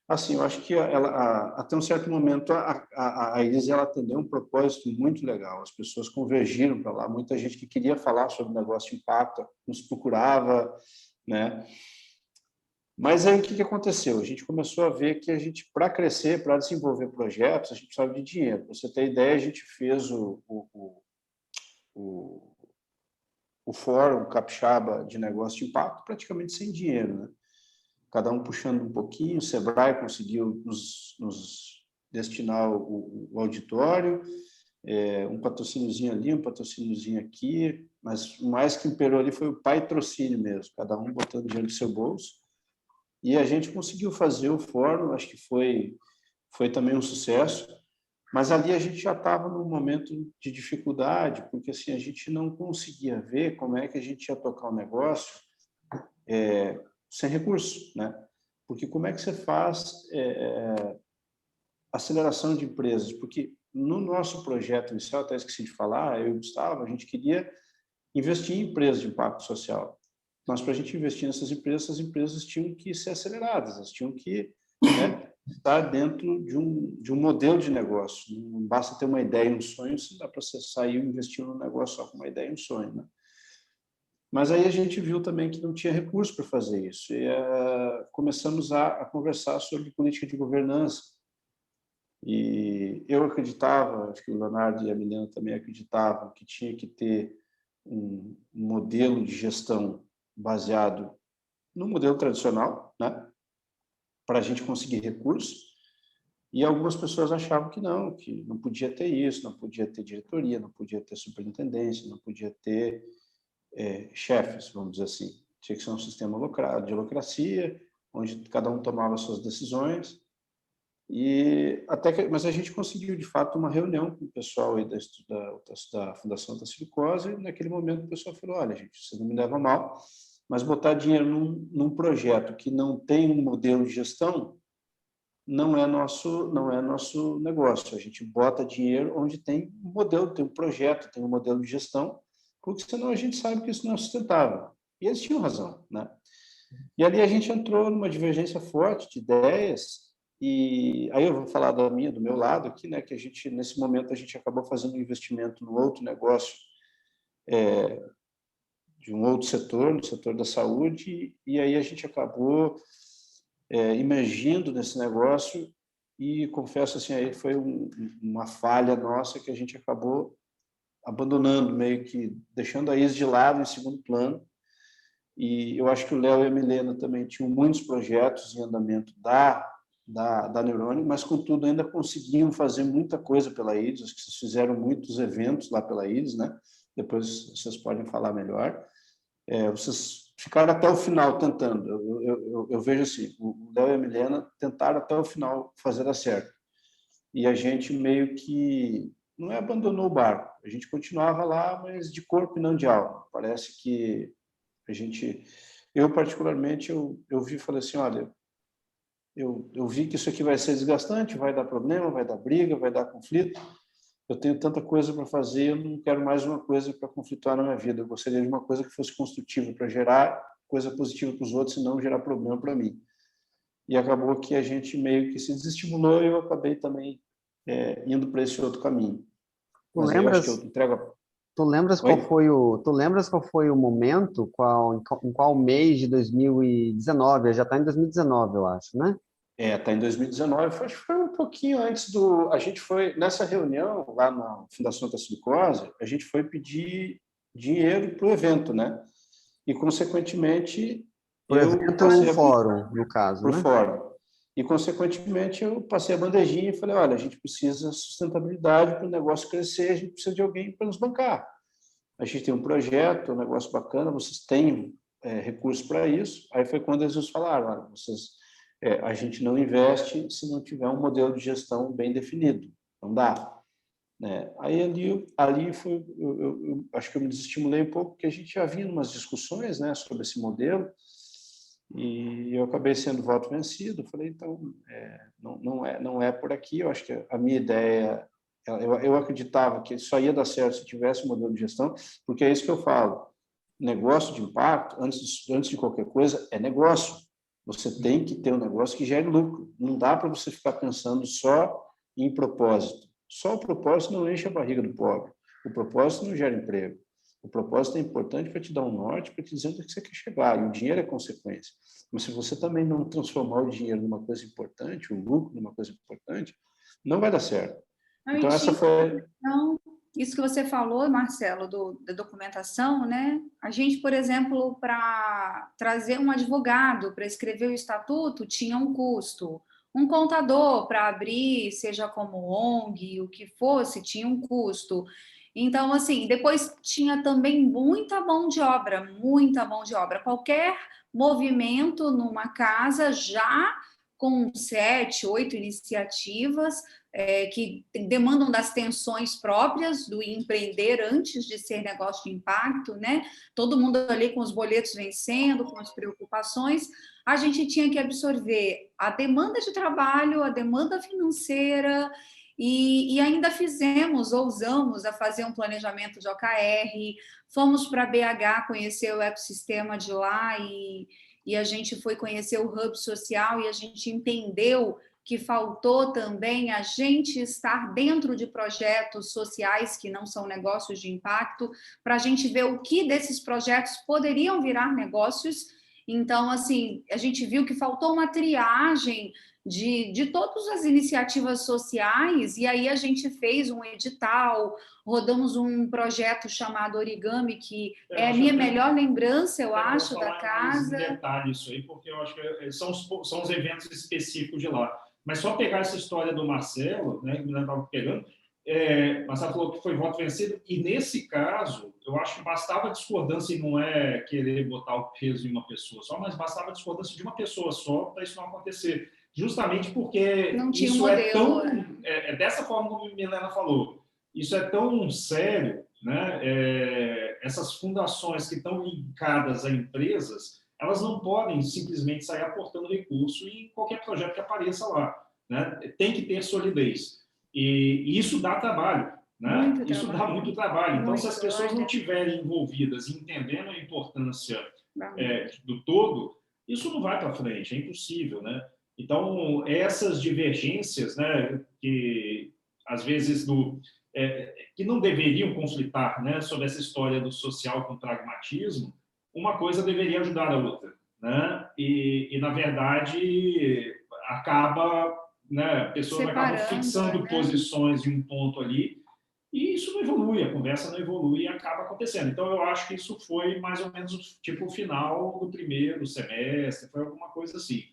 [SPEAKER 4] Assim, eu acho que até um certo momento a Iris ela atendeu um propósito muito legal. As pessoas convergiram para lá, muita gente que queria falar sobre negócio de impacto nos procurava, né? Mas aí o que aconteceu? A gente começou a ver que a gente, para crescer, para desenvolver projetos, a gente precisava de dinheiro. Para você ter ideia, a gente fez o Fórum Capixaba de Negócio de Impacto praticamente sem dinheiro, né? Cada um puxando um pouquinho. O Sebrae conseguiu nos destinar o auditório, um patrocíniozinho ali, um patrocíniozinho aqui, mas o mais que imperou ali foi o patrocínio mesmo, cada um botando dinheiro do seu bolso. E a gente conseguiu fazer o fórum, acho que foi também um sucesso, mas ali a gente já estava num momento de dificuldade, porque assim, a gente não conseguia ver como é que a gente ia tocar o negócio sem recursos, né? Porque como é que você faz aceleração de empresas? Porque no nosso projeto inicial, até esqueci de falar, eu e o Gustavo, a gente queria investir em empresas de impacto social. Mas para a gente investir nessas empresas, as empresas tinham que ser aceleradas, elas tinham que estar dentro de um modelo de negócio. Não basta ter uma ideia e um sonho, se dá para você sair e investir num negócio só com uma ideia e um sonho, né? Mas aí a gente viu também que não tinha recurso para fazer isso. E começamos a conversar sobre política de governança. E eu acreditava, acho que o Leonardo e a Milena também acreditavam que tinha que ter um modelo de gestão baseado no modelo tradicional, né, para a gente conseguir recursos. E algumas pessoas achavam que não podia ter isso, não podia ter diretoria, não podia ter superintendência, não podia ter chefes, vamos dizer assim. Tinha que ser um sistema de holacracia, onde cada um tomava suas decisões. Mas a gente conseguiu, de fato, uma reunião com o pessoal aí da Fundação da Silicose, e naquele momento o pessoal falou: olha, gente, você não me leva mal, mas botar dinheiro num projeto que não tem um modelo de gestão não é nosso negócio. A gente bota dinheiro onde tem um modelo, tem um projeto, tem um modelo de gestão, porque senão a gente sabe que isso não é sustentável. E eles tinham razão, né? E ali a gente entrou numa divergência forte de ideias. E aí eu vou falar do meu lado aqui, né, que a gente, nesse momento, a gente acabou fazendo um investimento no outro negócio, de um outro setor, no setor da saúde, e aí a gente acabou imergindo nesse negócio, e confesso assim, aí foi uma falha nossa que a gente acabou abandonando, meio que deixando a IS de lado em segundo plano. E eu acho que o Léo e a Milena também tinham muitos projetos em andamento da Neurônio, mas, contudo, ainda conseguiam fazer muita coisa pela IRIS. Acho que vocês fizeram muitos eventos lá pela IRIS, né? depois vocês podem falar melhor. Vocês ficaram até o final tentando. Eu vejo assim, o Léo e a Milena tentaram até o final fazer dar certo. E a gente meio que não abandonou o barco. A gente continuava lá, mas de corpo e não de alma. Parece que a gente... Eu, particularmente, eu vi e falei assim, olha, eu vi que isso aqui vai ser desgastante, vai dar problema, vai dar briga, vai dar conflito. Eu tenho tanta coisa para fazer, eu não quero mais uma coisa para conflituar na minha vida. Eu gostaria de uma coisa que fosse construtiva, para gerar coisa positiva para os outros e não gerar problema para mim. E acabou que a gente meio que se desestimulou e eu acabei também indo para esse outro caminho. Mas eu acho que eu entrego...
[SPEAKER 1] Tu lembras qual foi o momento, em qual mês de 2019? Já está em 2019, eu acho, né?
[SPEAKER 4] Está em 2019, acho que foi um pouquinho antes do... A gente foi, nessa reunião, lá na Fundação Tassilicose, a gente foi pedir dinheiro para o evento, né? E, consequentemente...
[SPEAKER 1] Para o evento ou o fórum, no caso,
[SPEAKER 4] para o
[SPEAKER 1] né?
[SPEAKER 4] fórum. E, consequentemente, eu passei a bandejinha e falei, olha, a gente precisa de sustentabilidade para o negócio crescer, a gente precisa de alguém para nos bancar. A gente tem um projeto, um negócio bacana, vocês têm recursos para isso. Aí foi quando eles falaram, olha, a gente não investe se não tiver um modelo de gestão bem definido. Não dá. Né? Aí ali foi, eu acho que eu me desestimulei um pouco, porque a gente já vinha em umas discussões, né, sobre esse modelo, e eu acabei sendo voto vencido. Falei, então, não é por aqui. Eu acho que a minha ideia, eu acreditava que só ia dar certo se tivesse um modelo de gestão, porque é isso que eu falo. Negócio de impacto, antes de qualquer coisa, é negócio. Você tem que ter um negócio que gere lucro. Não dá para você ficar pensando só em propósito. Só o propósito não enche a barriga do pobre. O propósito não gera emprego. O propósito é importante para te dar um norte, para te dizer onde você quer chegar. E o dinheiro é consequência. Mas se você também não transformar o dinheiro numa coisa importante, o lucro numa coisa importante, não vai dar certo. Então, essa foi...
[SPEAKER 3] Isso que você falou, Marcelo, da documentação, né? A gente, por exemplo, para trazer um advogado para escrever o estatuto, tinha um custo. Um contador para abrir, seja como ONG, o que fosse, tinha um custo. Então, assim, depois tinha também muita mão de obra, muita mão de obra. Qualquer movimento numa casa já com 7, 8 iniciativas que demandam das tensões próprias do empreender antes de ser negócio de impacto, né? Todo mundo ali com os boletos vencendo, com as preocupações. A gente tinha que absorver a demanda de trabalho, a demanda financeira, e ainda ousamos a fazer um planejamento de OKR, fomos para BH conhecer o ecossistema de lá e a gente foi conhecer o Hub Social e a gente entendeu que faltou também a gente estar dentro de projetos sociais que não são negócios de impacto, para a gente ver o que desses projetos poderiam virar negócios. Então, assim, a gente viu que faltou uma triagem de todas as iniciativas sociais, e aí a gente fez um edital, rodamos um projeto chamado Origami, que é a minha melhor lembrança, eu acho, da casa.
[SPEAKER 2] Mais em detalhe isso aí, porque eu acho que são os eventos específicos de lá. Mas só pegar essa história do Marcelo, né, que me estava pegando, Marcelo falou que foi voto vencido, e nesse caso, eu acho que bastava discordância, e não é querer botar o peso em uma pessoa só, mas bastava discordância de uma pessoa só para isso não acontecer. Justamente porque isso modelo, é dessa forma como a Milena falou, isso é tão sério, né? Essas fundações que estão ligadas a empresas, elas não podem simplesmente sair aportando recurso em qualquer projeto que apareça lá, né? Tem que ter solidez. E isso dá trabalho, né? Isso dá muito trabalho. Então, se as pessoas não estiverem envolvidas, entendendo a importância do todo, isso não vai para frente, é impossível, né? Então, essas divergências, né, que às vezes que não deveriam conflitar, né, sobre essa história do social com pragmatismo, uma coisa deveria ajudar a outra, né? E na verdade, né, a pessoa acaba fixando posições em um ponto ali, e isso não evolui, a conversa não evolui e acaba acontecendo. Então, eu acho que isso foi mais ou menos tipo o final do primeiro semestre, foi alguma coisa assim.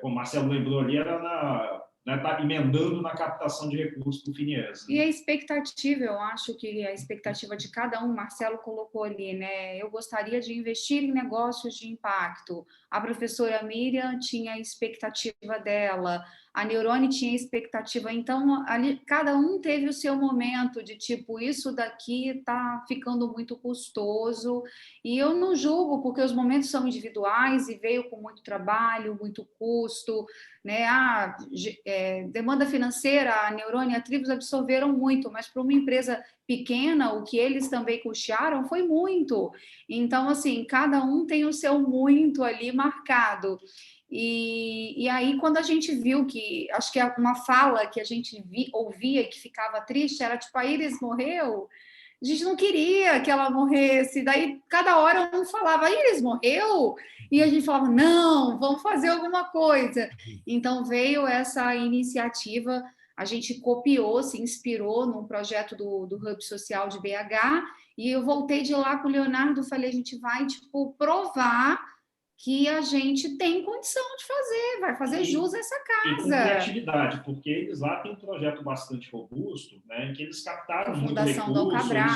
[SPEAKER 2] Como o Marcelo lembrou ali, era né, tá emendando na captação de recursos do FINIES. Né?
[SPEAKER 3] E a expectativa, eu acho que a expectativa de cada um, Marcelo colocou ali, né? Eu gostaria de investir em negócios de impacto. A professora Miriam tinha a expectativa dela, a Neurone tinha a expectativa. Então, ali, cada um teve o seu momento de tipo, isso daqui está ficando muito custoso. E eu não julgo, porque os momentos são individuais e veio com muito trabalho, muito custo, né? Demanda financeira, a Neurone e a Tribos absorveram muito, mas para uma empresa pequena, o que eles também custearam foi muito. Então, assim, cada um tem o seu muito ali marcado. E aí, quando a gente viu que, acho que uma fala que a gente ouvia que ficava triste era tipo, a Iris morreu, a gente não queria que ela morresse, daí cada hora um falava, a Iris morreu? E a gente falava, não, vamos fazer alguma coisa. Então veio essa iniciativa, a gente copiou, se inspirou num projeto do Hub Social de BH, e eu voltei de lá com o Leonardo, falei, a gente vai, tipo, provar que a gente tem condição de fazer, vai fazer jus a essa casa.
[SPEAKER 2] E com criatividade, porque eles lá têm um projeto bastante robusto, né, em que eles captaram muito recurso, eles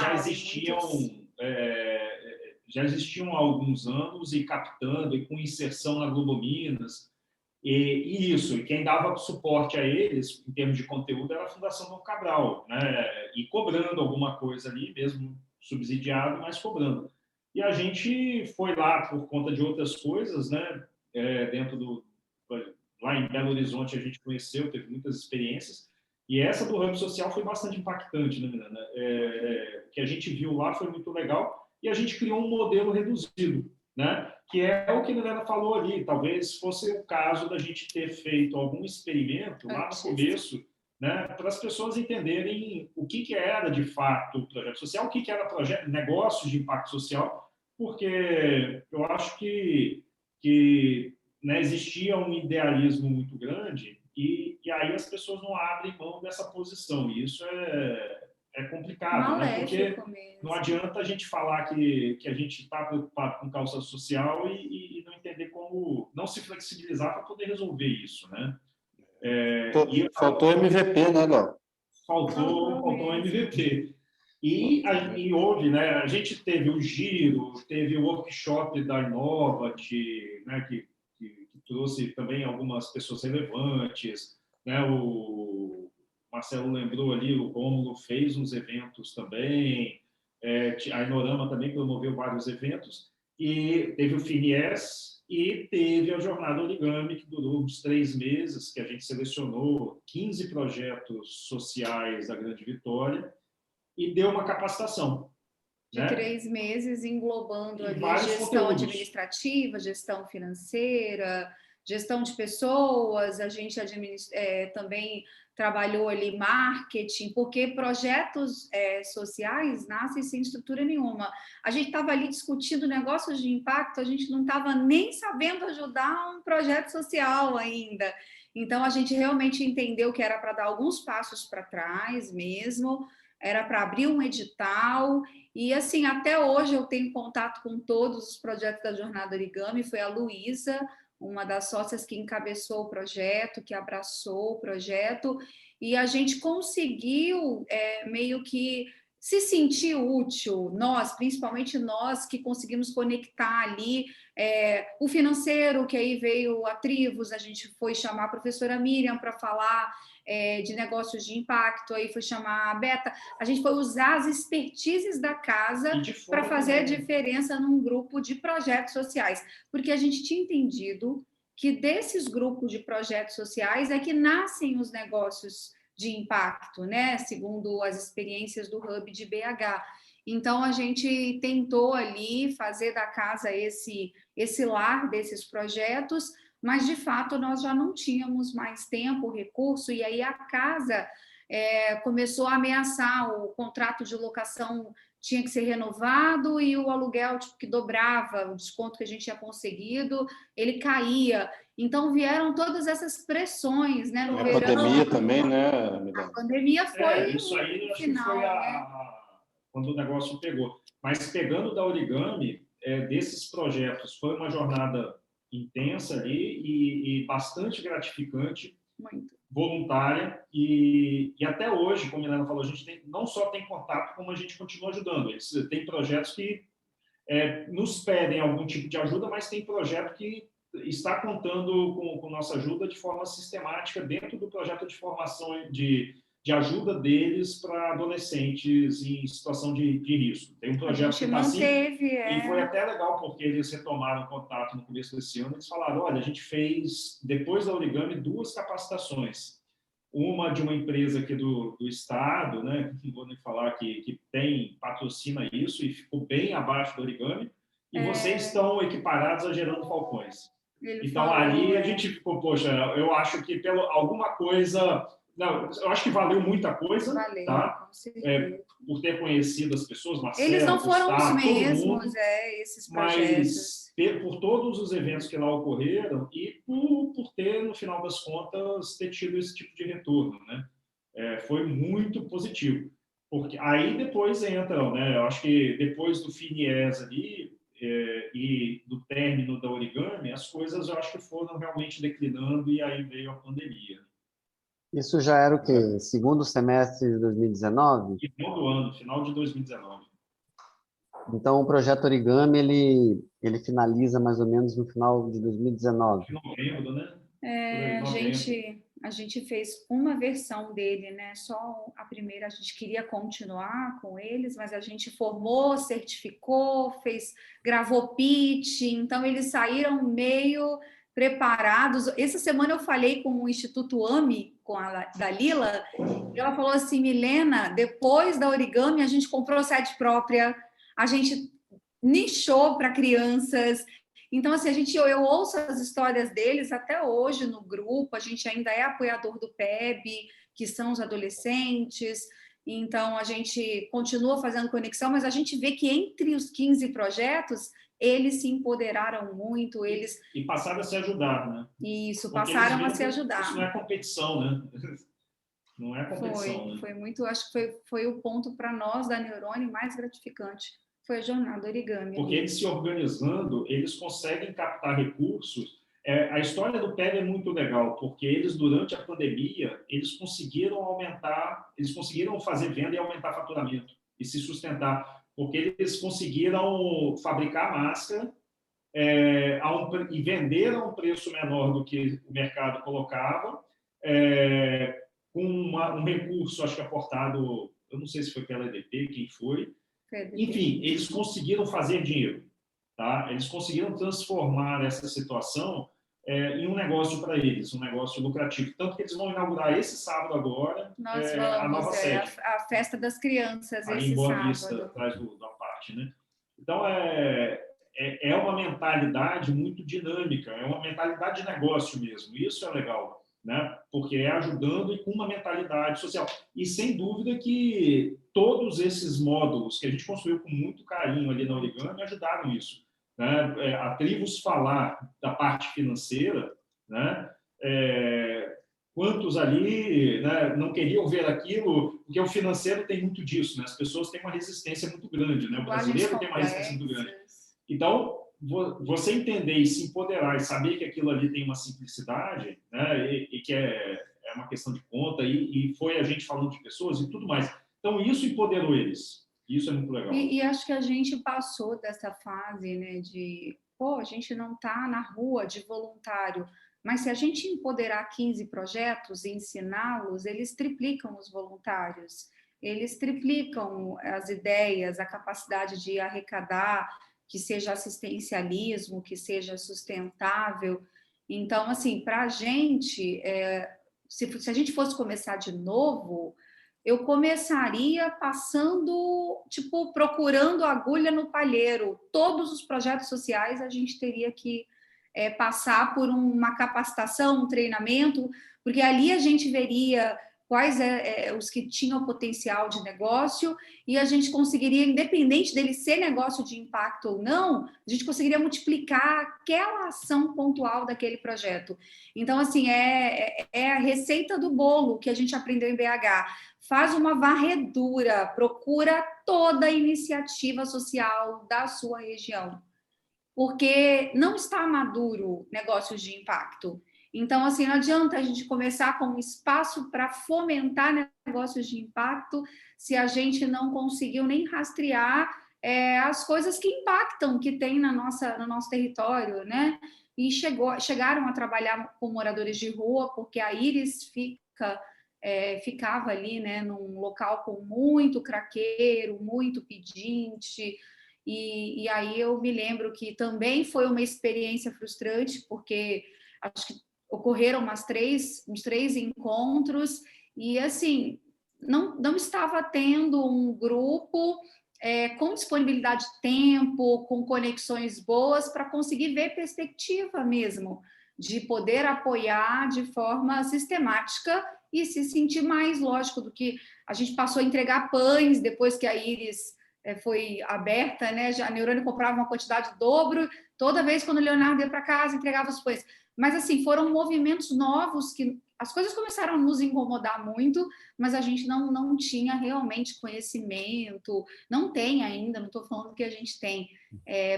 [SPEAKER 2] já existiam há alguns anos e captando, e com inserção na Globo Minas, e quem dava suporte a eles, em termos de conteúdo, era a Fundação Dom Cabral, né, e cobrando alguma coisa ali, mesmo subsidiado, mas cobrando. E a gente foi lá por conta de outras coisas, né? Lá em Belo Horizonte a gente conheceu, teve muitas experiências, e essa do Hub Social foi bastante impactante, né, Milena? O que a gente viu lá foi muito legal, e a gente criou um modelo reduzido, né? Que é o que a Milena falou ali, talvez fosse o caso da gente ter feito algum experimento lá no começo, né, para as pessoas entenderem o que era de fato o projeto social, o que era negócios de impacto social, porque eu acho que né, existia um idealismo muito grande e aí as pessoas não abrem mão dessa posição, e isso é complicado, né? Porque não adianta a gente falar que a gente está preocupado com causa social e não entender como não se flexibilizar para poder resolver isso, né?
[SPEAKER 5] Faltou MVP, né, Léo?
[SPEAKER 2] Faltou um MVP. E houve, né? A gente teve o giro, teve o workshop da Inova, né, que trouxe também algumas pessoas relevantes, né? O Marcelo lembrou ali, o Rômulo fez uns eventos também, a Inorama também promoveu vários eventos, e teve o FINIES, e teve a Jornada Origami, que durou uns 3 meses, que a gente selecionou 15 projetos sociais da Grande Vitória e deu uma capacitação.
[SPEAKER 3] De 3 meses, englobando ali gestão
[SPEAKER 2] conteúdos.
[SPEAKER 3] Administrativa, gestão financeira, gestão de pessoas, a gente também trabalhou ali marketing, porque projetos sociais nascem sem estrutura nenhuma. A gente estava ali discutindo negócios de impacto, a gente não estava nem sabendo ajudar um projeto social ainda. Então, a gente realmente entendeu que era para dar alguns passos para trás mesmo, era para abrir um edital, e assim, até hoje eu tenho contato com todos os projetos da Jornada Origami, foi a Luísa, uma das sócias que encabeçou o projeto, que abraçou o projeto, e a gente conseguiu meio que se sentir útil, nós, principalmente nós, que conseguimos conectar ali o financeiro, que aí veio a Tribos, a gente foi chamar a professora Miriam para falar de negócios de impacto, aí foi chamar a Beta, a gente foi usar as expertises da casa para fazer a diferença num grupo de projetos sociais, porque a gente tinha entendido que desses grupos de projetos sociais é que nascem os negócios de impacto, né? Segundo as experiências do Hub de BH. Então, a gente tentou ali fazer da casa esse lar desses projetos, mas, de fato, nós já não tínhamos mais tempo, recurso, e aí a casa começou a ameaçar, o contrato de locação tinha que ser renovado e o aluguel que dobrava, o desconto que a gente tinha conseguido, ele caía. Então, vieram todas essas pressões, né? No verão,
[SPEAKER 5] pandemia também, né?
[SPEAKER 3] A pandemia foi
[SPEAKER 2] isso aí, acho
[SPEAKER 3] final,
[SPEAKER 2] que foi quando o negócio pegou. Mas pegando da Origami, desses projetos, foi uma jornada intensa ali e bastante gratificante.
[SPEAKER 3] Muito.
[SPEAKER 2] voluntária, e até hoje, como a Milena falou, a gente não só tem contato, como a gente continua ajudando. Eles têm projetos que nos pedem algum tipo de ajuda, mas tem projeto que está contando com nossa ajuda de forma sistemática dentro do projeto de formação de ajuda deles para adolescentes em situação de risco. Tem um projeto que está assim, e foi até legal, porque eles retomaram contato no começo desse ano, eles falaram, olha, a gente fez, depois da Origami, 2 capacitações. Uma de uma empresa aqui do estado, né, que não vou nem falar, que patrocina isso e ficou bem abaixo do Origami, e vocês estão equiparados a Gerando Falcões. Então, ali a gente ficou, poxa, eu acho que alguma coisa... Não, eu acho que valeu muita coisa,
[SPEAKER 3] valeu,
[SPEAKER 2] tá? Por ter conhecido as pessoas, Marcelo,
[SPEAKER 3] eles não foram
[SPEAKER 2] Gustavo,
[SPEAKER 3] os mesmos,
[SPEAKER 2] mundo,
[SPEAKER 3] esses projetos.
[SPEAKER 2] mas por todos os eventos que lá ocorreram e por ter, no final das contas, ter tido esse tipo de retorno, né? Foi muito positivo. Porque aí depois entram, né? Eu acho que depois do FINIES ali e do término da Origami, as coisas eu acho que foram realmente declinando e aí veio a pandemia.
[SPEAKER 1] Isso já era o quê? Segundo semestre de 2019?
[SPEAKER 2] Final do ano, final de 2019.
[SPEAKER 1] Então, o projeto Origami, ele finaliza mais ou menos no final de 2019.
[SPEAKER 2] Em novembro, né?
[SPEAKER 3] A gente fez uma versão dele, né? Só a primeira, a gente queria continuar com eles, mas a gente formou, certificou, gravou pitch, então eles saíram meio preparados. Essa semana eu falei com o Instituto AMI, com a Dalila, e ela falou assim, Milena, depois da Origami a gente comprou sede própria, a gente nichou para crianças. Então, assim, eu ouço as histórias deles até hoje no grupo, a gente ainda é apoiador do PEB, que são os adolescentes, então a gente continua fazendo conexão, mas a gente vê que entre os 15 projetos, eles se empoderaram muito, eles...
[SPEAKER 2] E passaram a se ajudar, né?
[SPEAKER 3] Isso, passaram a se ajudar.
[SPEAKER 2] Isso não é competição, né? Não é competição, né?
[SPEAKER 3] Foi muito, acho que foi o ponto para nós da Neurônio mais gratificante, foi a jornada Origami.
[SPEAKER 2] Porque eles se organizando, eles conseguem captar recursos. A história do PEB é muito legal, porque eles, durante a pandemia, eles conseguiram fazer venda e aumentar faturamento, e se sustentar, porque eles conseguiram fabricar máscara e vender a um preço menor do que o mercado colocava, com um recurso, acho que aportado, eu não sei se foi pela EDP, quem foi. Enfim, eles conseguiram fazer dinheiro, tá? Eles conseguiram transformar essa situação em um negócio para eles, um negócio lucrativo. Tanto que eles vão inaugurar esse sábado agora a nova sede.
[SPEAKER 3] A festa das crianças,
[SPEAKER 2] ali
[SPEAKER 3] esse
[SPEAKER 2] em Boa
[SPEAKER 3] sábado.
[SPEAKER 2] Vista, atrás da parte, né? Então, é uma mentalidade muito dinâmica, é uma mentalidade de negócio mesmo. Isso é legal, né? Porque é ajudando e com uma mentalidade social. E, sem dúvida, que todos esses módulos que a gente construiu com muito carinho ali na Origami ajudaram isso, né? A Trivos falar da parte financeira, né? Quantos ali, né, não queriam ver aquilo, porque o financeiro tem muito disso, né? As pessoas têm uma resistência muito grande, né? O brasileiro tem uma resistência muito grande. Então, você entender e se empoderar e saber que aquilo ali tem uma simplicidade, né, e que é uma questão de conta, e foi a gente falando de pessoas e tudo mais. Então, isso empoderou eles. Isso é muito legal.
[SPEAKER 3] E acho que a gente passou dessa fase, né, de, a gente não está na rua de voluntário, mas se a gente empoderar 15 projetos e ensiná-los, eles triplicam os voluntários, eles triplicam as ideias, a capacidade de arrecadar, que seja assistencialismo, que seja sustentável. Então, assim, para a gente, se a gente fosse começar de novo, eu começaria passando, procurando agulha no palheiro. Todos os projetos sociais a gente teria que passar por uma capacitação, um treinamento, porque ali a gente veria quais os que tinham potencial de negócio, e a gente conseguiria, independente dele ser negócio de impacto ou não, a gente conseguiria multiplicar aquela ação pontual daquele projeto. Então, assim, é a receita do bolo que a gente aprendeu em BH. Faz uma varredura, procura toda a iniciativa social da sua região, porque não está maduro negócios de impacto. Então, assim, não adianta a gente começar com um espaço para fomentar negócios de impacto se a gente não conseguiu nem rastrear as coisas que impactam, que tem no nosso território, né? E chegaram a trabalhar com moradores de rua, porque a Íris ficava ali, né, num local com muito craqueiro, muito pedinte, e aí eu me lembro que também foi uma experiência frustrante, porque acho que ocorreram uns três encontros, e assim, não estava tendo um grupo com disponibilidade de tempo, com conexões boas, para conseguir ver perspectiva mesmo, de poder apoiar de forma sistemática e se sentir mais lógico do que a gente passou a entregar pães depois que a Íris foi aberta, né? A Neurônio comprava uma quantidade dobro, toda vez quando o Leonardo ia para casa, entregava os pães. Mas, assim, foram movimentos novos que as coisas começaram a nos incomodar muito, mas a gente não tinha realmente conhecimento, não tem ainda, não estou falando que a gente tem,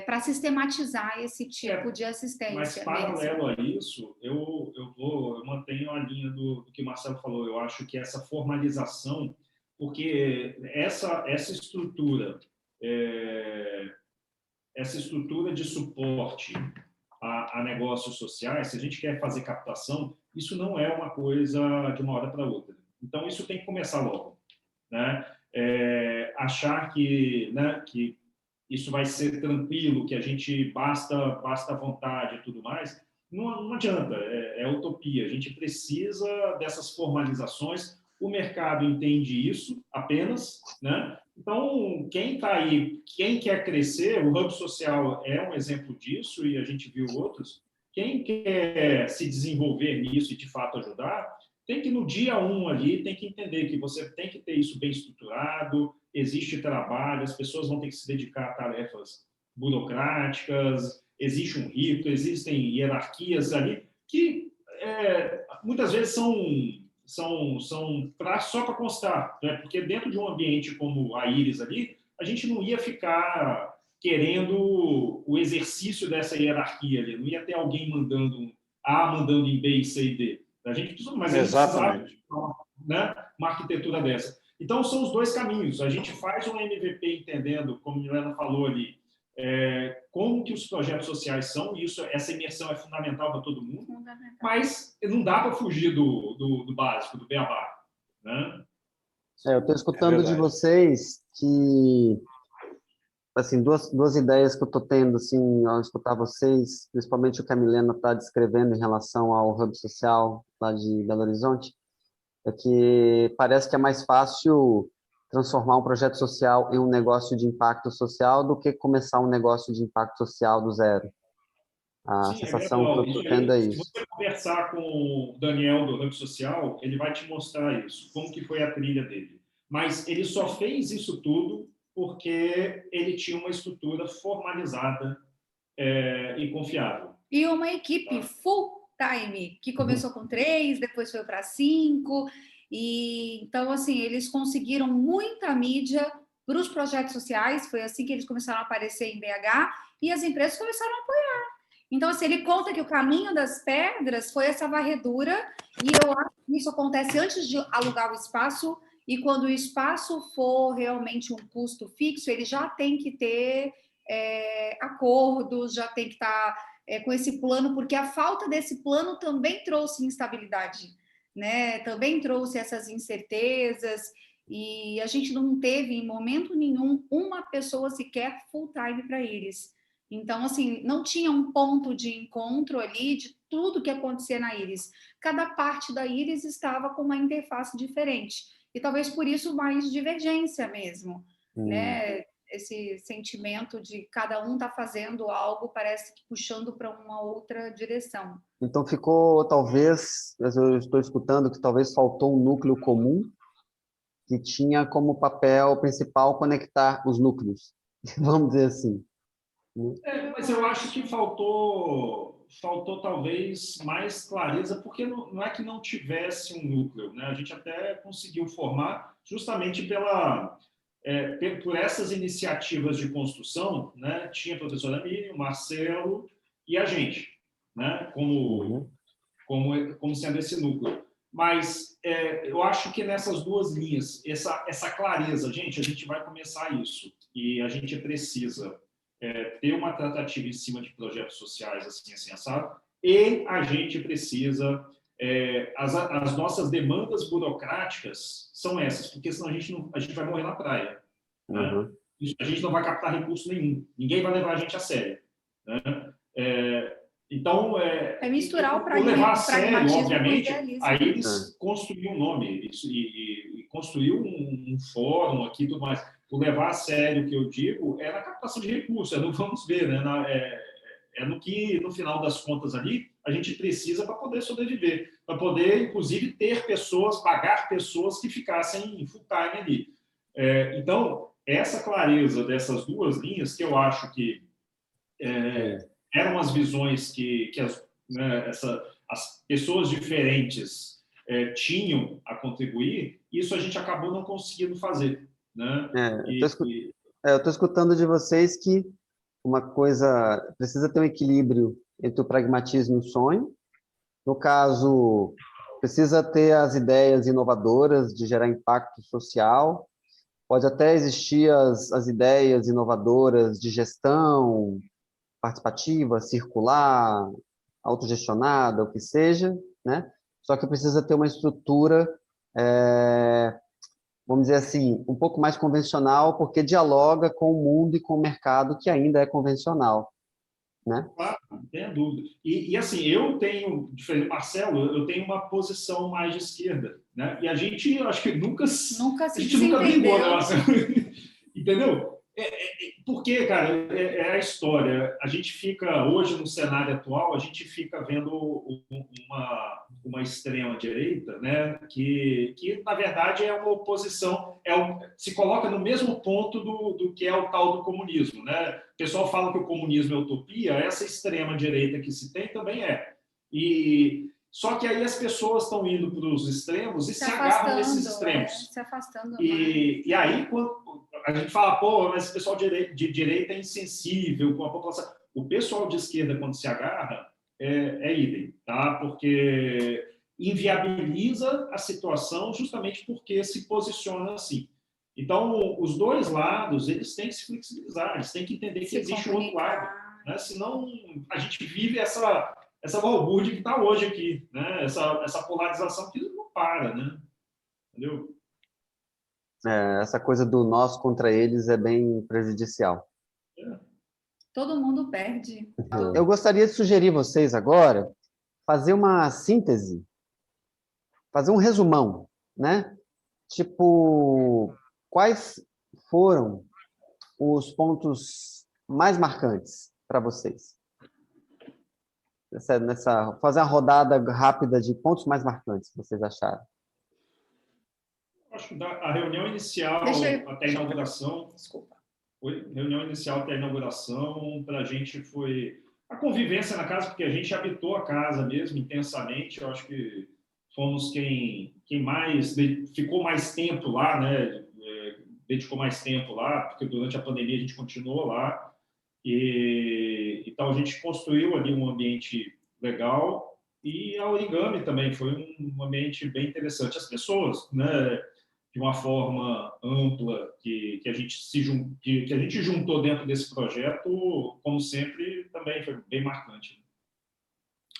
[SPEAKER 3] para sistematizar esse tipo de assistência.
[SPEAKER 2] Mas, paralelo a isso, eu mantenho a linha do que o Marcelo falou. Eu acho que essa formalização, porque essa estrutura de suporte a negócios sociais, se a gente quer fazer captação, isso não é uma coisa de uma hora para outra. Então, isso tem que começar logo, né? Achar que isso vai ser tranquilo, que a gente basta vontade e tudo mais, não adianta, é utopia. A gente precisa dessas formalizações, o mercado entende isso apenas, né? Então, quem está aí, quem quer crescer, o Hub Social é um exemplo disso, e a gente viu outros, quem quer se desenvolver nisso e, de fato, ajudar, tem que, no dia 1 ali, tem que entender que você tem que ter isso bem estruturado, existe trabalho, as pessoas vão ter que se dedicar a tarefas burocráticas, existe um rito, existem hierarquias ali que muitas vezes são só para constar, né? Porque dentro de um ambiente como a Íris ali, a gente não ia ficar querendo o exercício dessa hierarquia ali, não ia ter alguém mandando A, mandando em B, C e D. A gente precisava, né, uma arquitetura dessa. Então, são os dois caminhos. A gente faz um MVP entendendo, como a Milena falou ali, como que os projetos sociais são, e essa imersão é fundamental para todo mundo, mas não dá para fugir do básico, do beabá, né?
[SPEAKER 1] Eu estou escutando de vocês que, assim, duas ideias que eu estou tendo, assim, ao escutar vocês, principalmente o que a Milena está descrevendo em relação ao Hub Social lá de Belo Horizonte, é que parece que é mais fácil transformar um projeto social em um negócio de impacto social do que começar um negócio de impacto social do zero. A sensação que eu estou tendo é isso.
[SPEAKER 2] Se você conversar com o Daniel do Hub Social, ele vai te mostrar isso, como que foi a trilha dele. Mas ele só fez isso tudo porque ele tinha uma estrutura formalizada e confiável.
[SPEAKER 3] E uma equipe full-time, que começou com 3, depois foi para 5. E, então, assim, eles conseguiram muita mídia para os projetos sociais, foi assim que eles começaram a aparecer em BH, e as empresas começaram a apoiar. Então, assim, ele conta que o caminho das pedras foi essa varredura, e eu acho que isso acontece antes de alugar o espaço, e quando o espaço for realmente um custo fixo, ele já tem que ter acordos, já tem que estar com esse plano, porque a falta desse plano também trouxe instabilidade, né? Também trouxe essas incertezas, e a gente não teve, em momento nenhum, uma pessoa sequer full-time para Íris. Então, assim, não tinha um ponto de encontro ali de tudo que acontecia na Íris. Cada parte da Íris estava com uma interface diferente. E talvez por isso mais divergência mesmo, né? Esse sentimento de cada um está fazendo algo, parece que puxando para uma outra direção.
[SPEAKER 1] Então ficou, talvez, eu estou escutando que talvez faltou um núcleo comum que tinha como papel principal conectar os núcleos, vamos dizer assim.
[SPEAKER 2] Mas eu acho que faltou talvez mais clareza, porque não é que não tivesse um núcleo, né? A gente até conseguiu formar justamente por essas iniciativas de construção, né? Tinha a professora Miriam, o Marcelo e a gente, né? Como como sendo esse núcleo. Mas eu acho que nessas duas linhas, essa clareza, a gente vai começar isso, e a gente precisa ter uma tratativa em cima de projetos sociais, assim, assado, e a gente precisa... as nossas demandas burocráticas são essas, porque senão a gente vai morrer na praia.
[SPEAKER 1] Uhum.
[SPEAKER 2] Né? A gente não vai captar recurso nenhum. Ninguém vai levar a gente a sério. Né? Então,
[SPEAKER 3] misturar o
[SPEAKER 2] levar a sério, obviamente, aí
[SPEAKER 3] né?
[SPEAKER 2] eles construíram um nome e construiu um fórum aqui e tudo mais. O levar a sério, o que eu digo, é na captação de recursos, no vamos ver, né? No que, no final das contas ali, a gente precisa para poder sobreviver, para poder, inclusive, ter pessoas, pagar pessoas que ficassem full-time ali. Então, essa clareza dessas duas linhas, que eu acho que eram as visões que as pessoas diferentes tinham a contribuir, isso a gente acabou não conseguindo fazer. Né?
[SPEAKER 1] Eu estou escutando de vocês que uma coisa precisa ter um equilíbrio entre o pragmatismo e o sonho. No caso, precisa ter as ideias inovadoras de gerar impacto social. Pode até existir as ideias inovadoras de gestão participativa, circular, autogestionada, o que seja, né? Só que precisa ter uma estrutura, vamos dizer assim, um pouco mais convencional, porque dialoga com o mundo e com o mercado que ainda é convencional, né?
[SPEAKER 2] Claro, não tenha dúvida. E assim, eu tenho, diferente do Marcelo, eu tenho uma posição mais de esquerda, né? E a gente, acho que nunca brigou, né, Marcelo? Entendeu? Porque, cara, é a história. A gente fica, hoje, no cenário atual, a gente fica vendo uma extrema-direita, né, que, na verdade, é uma oposição, se coloca no mesmo ponto do que é o tal do comunismo. Né? O pessoal fala que o comunismo é utopia, essa extrema-direita que se tem também é. Só que aí as pessoas estão indo para os extremos e se agarram nesses extremos.
[SPEAKER 3] Se afastando
[SPEAKER 2] e aí, quando a gente fala, pô, mas esse pessoal de direita é insensível com a população. O pessoal de esquerda, quando se agarra, é idem, tá? Porque inviabiliza a situação justamente porque se posiciona assim. Então, os dois lados, eles têm que se flexibilizar, eles têm que entender que existe um outro lado. Né? Senão, a gente vive essa balbúrdia que está hoje aqui, né? Essa polarização que não para, né? Entendeu?
[SPEAKER 1] Essa coisa do nós contra eles é bem prejudicial.
[SPEAKER 3] Todo mundo perde.
[SPEAKER 1] Eu gostaria de sugerir vocês agora fazer uma síntese, fazer um resumão, né? Tipo, quais foram os pontos mais marcantes para vocês? Fazer uma rodada rápida de pontos mais marcantes que vocês acharam.
[SPEAKER 2] Acho que a reunião inicial até a inauguração... Desculpa. Reunião inicial até a inauguração, para a gente foi a convivência na casa, porque a gente habitou a casa mesmo intensamente. Eu acho que fomos quem mais ficou mais tempo lá, né? Dedicou mais tempo lá, porque durante a pandemia a gente continuou lá. Então a gente construiu ali um ambiente legal, e a Origami também foi um ambiente bem interessante. As pessoas, né? De uma forma ampla que a gente juntou dentro desse projeto, como sempre, também foi bem marcante.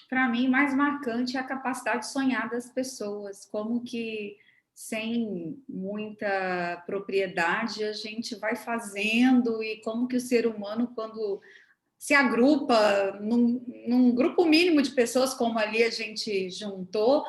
[SPEAKER 3] Para mim, mais marcante é a capacidade de sonhar das pessoas, como que, sem muita propriedade, a gente vai fazendo, e como que o ser humano, quando se agrupa num grupo mínimo de pessoas, como ali a gente juntou,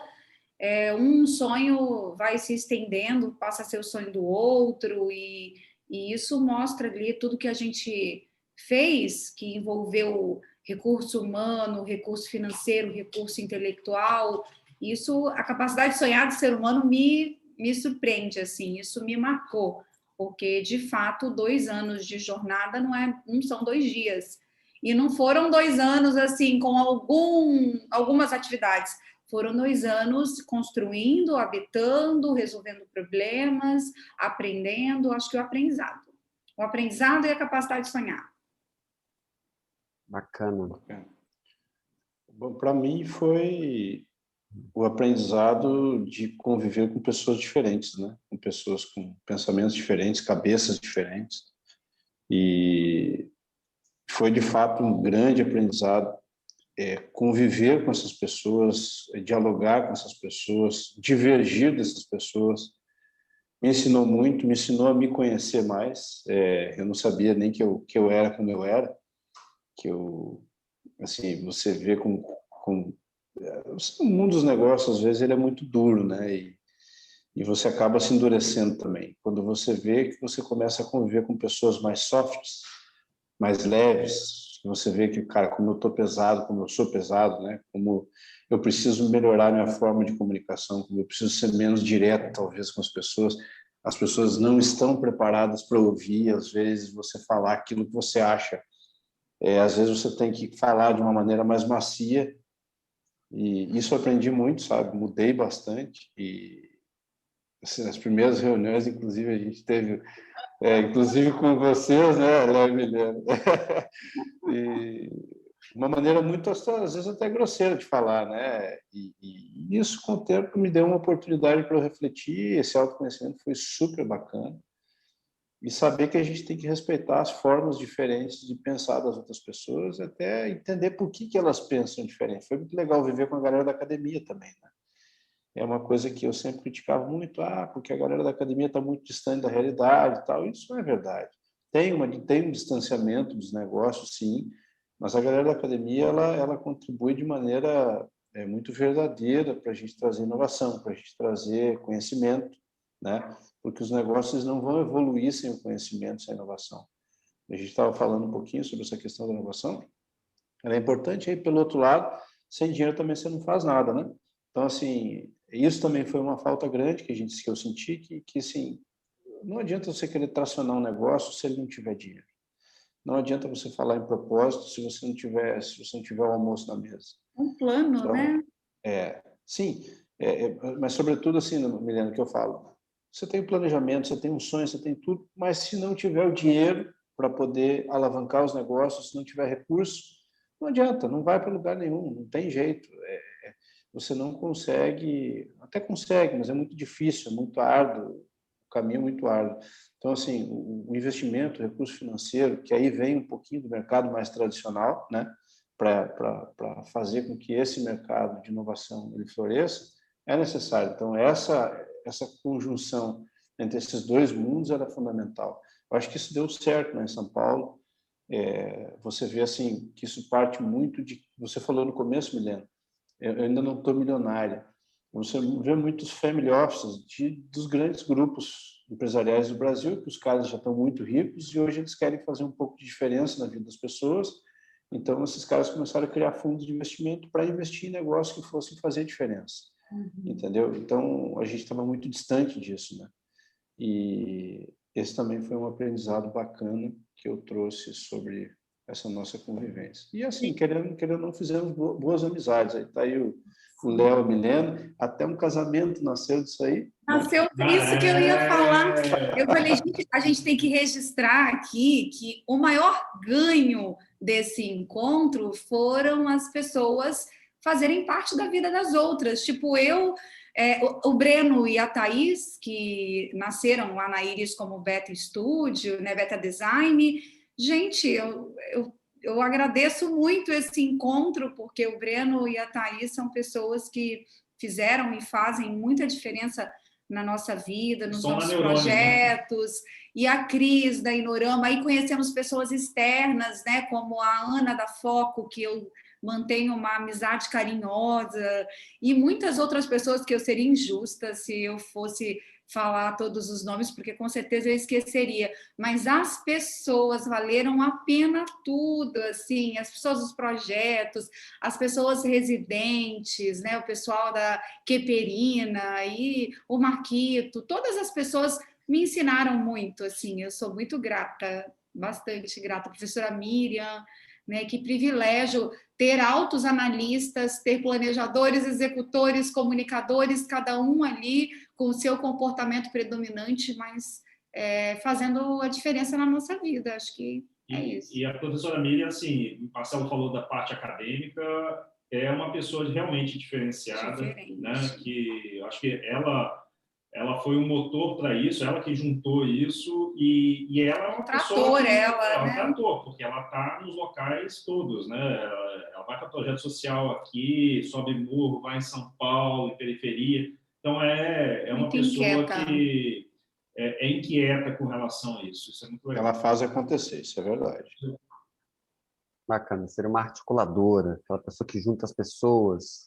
[SPEAKER 3] um sonho vai se estendendo, passa a ser o sonho do outro, e isso mostra ali tudo que a gente fez, que envolveu recurso humano, recurso financeiro, recurso intelectual. Isso, a capacidade de sonhar do ser humano me surpreende, assim, isso me marcou, porque, de fato, 2 anos de jornada não são 2 dias. E não foram 2 anos, assim, com algumas atividades. Foram 2 anos construindo, habitando, resolvendo problemas, aprendendo. Acho que o aprendizado e a capacidade de sonhar.
[SPEAKER 1] Bacana.
[SPEAKER 4] Bom, para mim foi o aprendizado de conviver com pessoas diferentes, né? Com pessoas com pensamentos diferentes, cabeças diferentes. E foi, de fato, um grande aprendizado conviver com essas pessoas, dialogar com essas pessoas, divergir dessas pessoas. Me ensinou muito, me ensinou a me conhecer mais. Eu não sabia nem que eu era como eu era, que eu, assim, você vê o mundo dos negócios, às vezes, ele é muito duro, né? E você acaba se endurecendo também. Quando você vê que você começa a conviver com pessoas mais softs, mais leves, você vê que, cara, como eu estou pesado, como eu sou pesado, né? Como eu preciso melhorar minha forma de comunicação, como eu preciso ser menos direto, talvez, com as pessoas não estão preparadas para ouvir, às vezes, você falar aquilo que você acha. Às vezes você tem que falar de uma maneira mais macia, e isso eu aprendi muito, sabe? Mudei bastante, e assim, nas primeiras reuniões, inclusive, a gente teve, inclusive com vocês, né, Léo e Milena, e uma maneira muito, às vezes, até grosseira de falar, né? E isso, com o tempo, me deu uma oportunidade para eu refletir. Esse autoconhecimento foi super bacana. E saber que a gente tem que respeitar as formas diferentes de pensar das outras pessoas, até entender por que elas pensam diferente. Foi muito legal viver com a galera da academia também, né? É uma coisa que eu sempre criticava muito, porque a galera da academia está muito distante da realidade e tal. Isso não é verdade. Tem um distanciamento dos negócios, sim, mas a galera da academia ela contribui de maneira muito verdadeira para a gente trazer inovação, para a gente trazer conhecimento, né? Porque os negócios não vão evoluir sem o conhecimento, sem a inovação. A gente estava falando um pouquinho sobre essa questão da inovação. Ela é importante, aí pelo outro lado, sem dinheiro também você não faz nada, né? Então, assim, isso também foi uma falta grande que eu senti, que assim, não adianta você querer tracionar um negócio se ele não tiver dinheiro. Não adianta você falar em propósito se você não tiver o almoço na mesa.
[SPEAKER 3] Um plano,
[SPEAKER 4] Então,
[SPEAKER 3] né?
[SPEAKER 4] sim, mas sobretudo assim, Milena, que eu falo, você tem um planejamento, você tem um sonho, você tem tudo, mas se não tiver o dinheiro para poder alavancar os negócios, se não tiver recurso, não adianta, não vai para lugar nenhum, não tem jeito. Você não consegue, até consegue, mas é muito difícil, é muito árduo, o caminho é muito árduo. Então, assim, o investimento, o recurso financeiro, que aí vem um pouquinho do mercado mais tradicional, né, para fazer com que esse mercado de inovação ele floresça, é necessário. Então, essa conjunção entre esses dois mundos ela é fundamental. Eu acho que isso deu certo, né, em São Paulo. Você vê assim que isso parte muito de... Você falou no começo, Milena, eu ainda não estou milionária. Você vê muitos family offices dos grandes grupos empresariais do Brasil, que os caras já estão muito ricos e hoje eles querem fazer um pouco de diferença na vida das pessoas. Então, esses caras começaram a criar fundos de investimento para investir em negócios que fossem fazer diferença. Entendeu? Então, a gente estava muito distante disso, né? E esse também foi um aprendizado bacana que eu trouxe sobre essa nossa convivência. E assim, querendo não, fizemos boas amizades. Aí está aí o Léo e a Milena, até um casamento nasceu disso aí.
[SPEAKER 3] Nasceu isso que eu ia falar. Eu falei, gente, a gente tem que registrar aqui que o maior ganho desse encontro foram as pessoas fazerem parte da vida das outras. Tipo, o Breno e a Thaís, que nasceram lá na Iris como Beta Studio, né, Beta Design. Gente, eu agradeço muito esse encontro, porque o Breno e a Thaís são pessoas que fizeram e fazem muita diferença na nossa vida, nos nossos projetos, né? E a Cris da Inorama, aí conhecemos pessoas externas, né, como a Ana da Foco, que eu mantenho uma amizade carinhosa, e muitas outras pessoas que eu seria injusta se eu fosse falar todos os nomes, porque com certeza eu esqueceria, mas as pessoas valeram a pena tudo, assim, as pessoas dos projetos, as pessoas residentes, né, o pessoal da Queperina e o Marquito, todas as pessoas me ensinaram muito, assim, eu sou muito grata, bastante grata, a professora Miriam, né, que privilégio ter altos analistas, ter planejadores, executores, comunicadores, cada um ali com o seu comportamento predominante, mas fazendo a diferença na nossa vida, acho que é isso.
[SPEAKER 2] E a professora Miriam, assim, o Marcelo falou da parte acadêmica, é uma pessoa realmente diferenciada,
[SPEAKER 3] Diferente.
[SPEAKER 2] né? Que eu acho que ela foi um motor para isso, ela que juntou isso, e ela é uma pessoa que ela tratou, porque ela está nos locais todos, né? Ela vai para projeto social aqui, sobe morro, vai em São Paulo, em periferia. Então, é uma pessoa
[SPEAKER 3] inquieta.
[SPEAKER 2] Que é inquieta com relação a isso. Isso é muito legal.
[SPEAKER 5] Ela faz acontecer, isso é verdade.
[SPEAKER 1] Bacana, ser uma articuladora, aquela pessoa que junta as pessoas.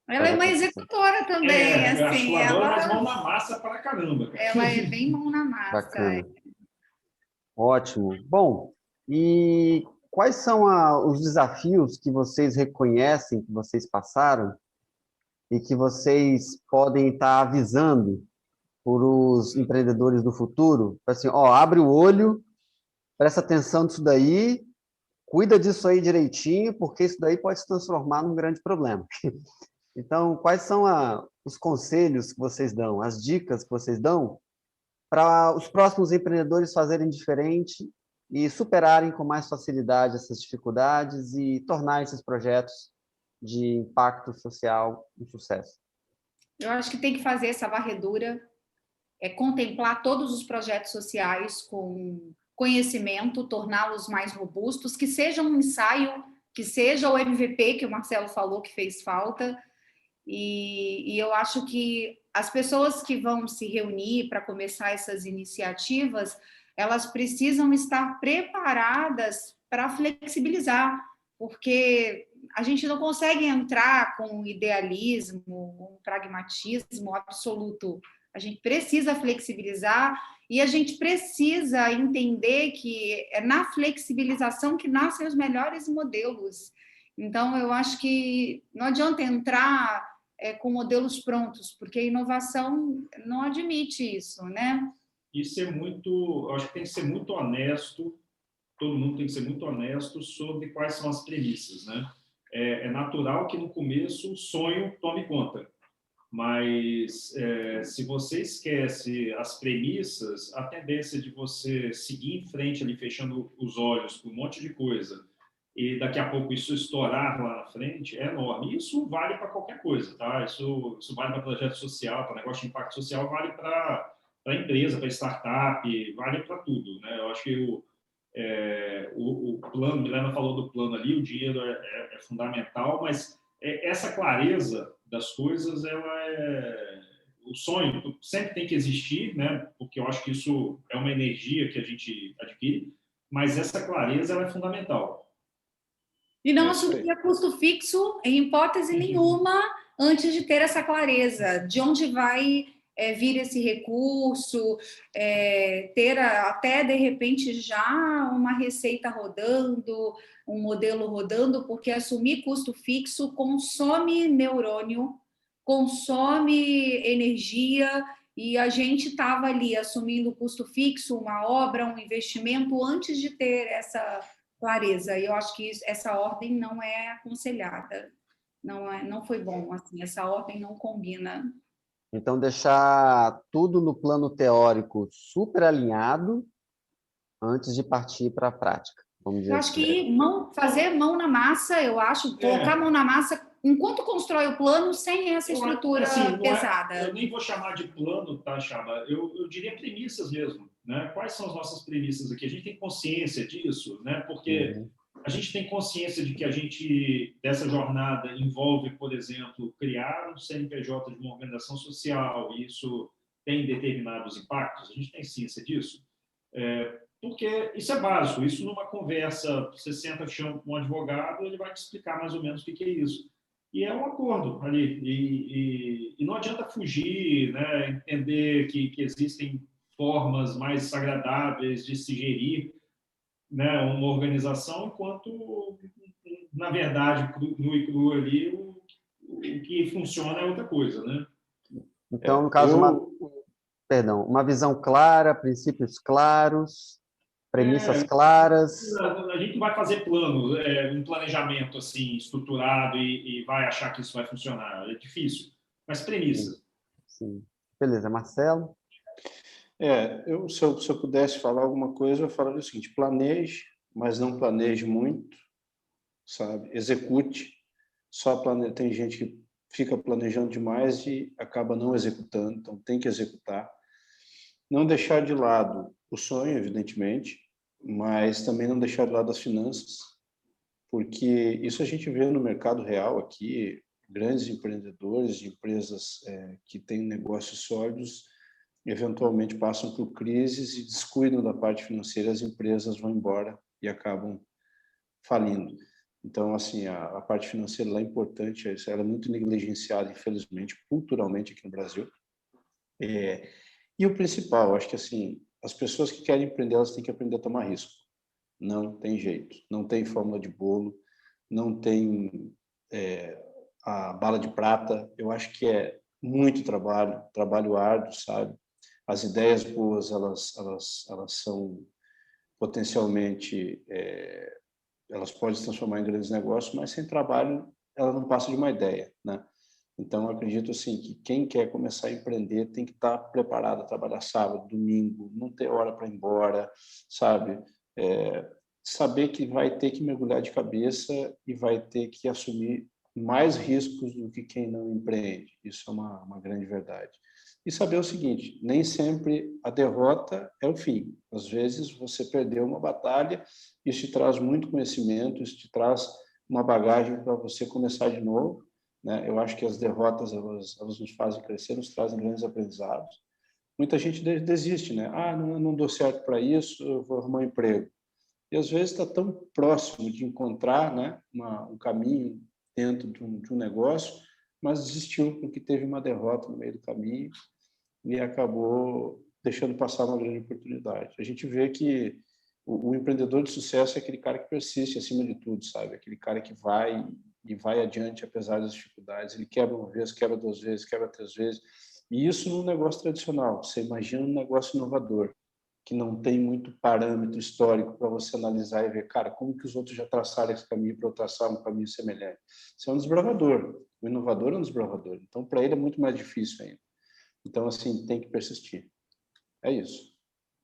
[SPEAKER 3] Ela é uma executora também, assim.
[SPEAKER 2] Ela faz mão na massa para caramba. Cara.
[SPEAKER 3] Ela é bem mão na massa.
[SPEAKER 1] Bacana. Ótimo. Bom, e quais são os desafios que vocês reconhecem que vocês passaram e que vocês podem estar avisando para os empreendedores do futuro? Assim, ó, abre o olho, presta atenção nisso daí, cuida disso aí direitinho, porque isso daí pode se transformar num grande problema. Então, quais são os conselhos que vocês dão, as dicas que vocês dão para os próximos empreendedores fazerem diferente e superarem com mais facilidade essas dificuldades e tornar esses projetos de impacto social um sucesso?
[SPEAKER 3] Eu acho que tem que fazer essa varredura, contemplar todos os projetos sociais com conhecimento, torná-los mais robustos, que seja um ensaio, que seja o MVP que o Marcelo falou que fez falta. E eu acho que as pessoas que vão se reunir para começar essas iniciativas, elas precisam estar preparadas para flexibilizar, porque a gente não consegue entrar com idealismo, com pragmatismo absoluto. A gente precisa flexibilizar e a gente precisa entender que é na flexibilização que nascem os melhores modelos. Então, eu acho que não adianta entrar com modelos prontos, porque a inovação não admite isso, né?
[SPEAKER 2] E ser muito, acho que tem que ser muito honesto, todo mundo tem que ser muito honesto sobre quais são as premissas, né? É natural que no começo o sonho tome conta, mas se você esquece as premissas, a tendência de você seguir em frente ali, fechando os olhos por um monte de coisa, e daqui a pouco isso estourar lá na frente, é enorme. E isso vale para qualquer coisa, tá? Isso vale para projeto social, para negócio de impacto social, vale para empresa, para startup, vale para tudo, né? Eu acho que o plano, Milena falou do plano ali, o dinheiro é fundamental, mas essa clareza das coisas, o sonho sempre tem que existir, né? Porque eu acho que isso é uma energia que a gente adquire, mas essa clareza ela é fundamental.
[SPEAKER 3] E não assumir custo fixo, em hipótese nenhuma, antes de ter essa clareza de onde vai vir esse recurso, ter até, de repente, já uma receita rodando, um modelo rodando, porque assumir custo fixo consome neurônio, consome energia, e a gente estava ali assumindo custo fixo, uma obra, um investimento, antes de ter essa clareza. E eu acho que essa ordem não é aconselhada. Não foi bom, assim, essa ordem não combina.
[SPEAKER 1] Então, deixar tudo no plano teórico super alinhado antes de partir para a prática. Vamos dizer
[SPEAKER 3] eu acho que fazer mão na massa, eu acho, colocar a mão na massa enquanto constrói o plano sem essa estrutura pesada.
[SPEAKER 2] Eu nem vou chamar de plano, tá, Chaba? Eu diria premissas mesmo, né? Quais são as nossas premissas aqui? A gente tem consciência disso, né? Porque a gente tem consciência de que dessa jornada envolve, por exemplo, criar um CNPJ de uma organização social, e isso tem determinados impactos. A gente tem ciência disso. Porque isso é básico, isso numa conversa, você senta, chama um advogado, ele vai te explicar mais ou menos o que é isso. E é um acordo ali, e não adianta fugir, né? Entender que existem formas mais agradáveis de se gerir, né, uma organização, enquanto, na verdade, nu e cru ali, o que funciona é outra coisa, né?
[SPEAKER 1] Então, no caso, uma visão clara, princípios claros, premissas claras.
[SPEAKER 2] A gente vai fazer plano, um planejamento assim estruturado e vai achar que isso vai funcionar. É difícil, mas premissa.
[SPEAKER 1] Sim. Beleza, Marcelo?
[SPEAKER 5] Se eu pudesse falar alguma coisa, eu falaria o seguinte: planeje, mas não planeje muito, sabe? Execute, tem gente que fica planejando demais e acaba não executando, então tem que executar. Não deixar de lado o sonho, evidentemente, mas também não deixar de lado as finanças, porque isso a gente vê no mercado real aqui, grandes empreendedores, empresas que têm negócios sólidos, eventualmente passam por crises e descuidam da parte financeira, as empresas vão embora e acabam falindo. Então, assim, a parte financeira lá é importante, ela é muito negligenciada, infelizmente, culturalmente aqui no Brasil. E o principal, acho que assim, as pessoas que querem empreender, elas têm que aprender a tomar risco. Não tem jeito, não tem fórmula de bolo, não tem a bala de prata. Eu acho que é muito trabalho árduo, sabe? As ideias boas, elas são potencialmente, elas podem se transformar em grandes negócios, mas sem trabalho, ela não passa de uma ideia, né? Então, eu acredito assim que quem quer começar a empreender tem que estar preparado a trabalhar sábado, domingo, não ter hora para ir embora, sabe? Saber que vai ter que mergulhar de cabeça e vai ter que assumir mais riscos do que quem não empreende. Isso é uma grande verdade. E saber o seguinte, nem sempre a derrota é o fim. Às vezes você perdeu uma batalha, isso te traz muito conhecimento, isso te traz uma bagagem para você começar de novo, né? Eu acho que as derrotas, elas nos fazem crescer, nos trazem grandes aprendizados. Muita gente desiste, né? Não dou certo para isso, eu vou arrumar um emprego. E às vezes está tão próximo de encontrar, né, um caminho dentro de um negócio, mas desistiu porque teve uma derrota no meio do caminho e acabou deixando passar uma grande oportunidade. A gente vê que o empreendedor de sucesso é aquele cara que persiste acima de tudo, sabe? Aquele cara que vai adiante apesar das dificuldades. Ele quebra uma vez, quebra duas vezes, quebra três vezes. E isso num negócio tradicional. Você imagina um negócio inovador, que não tem muito parâmetro histórico para você analisar e ver, cara, como que os outros já traçaram esse caminho para eu traçar um caminho semelhante. Você é um desbravador. O inovador é um desbravador. Então, para ele é muito mais difícil ainda. Então, assim, tem que persistir. É isso.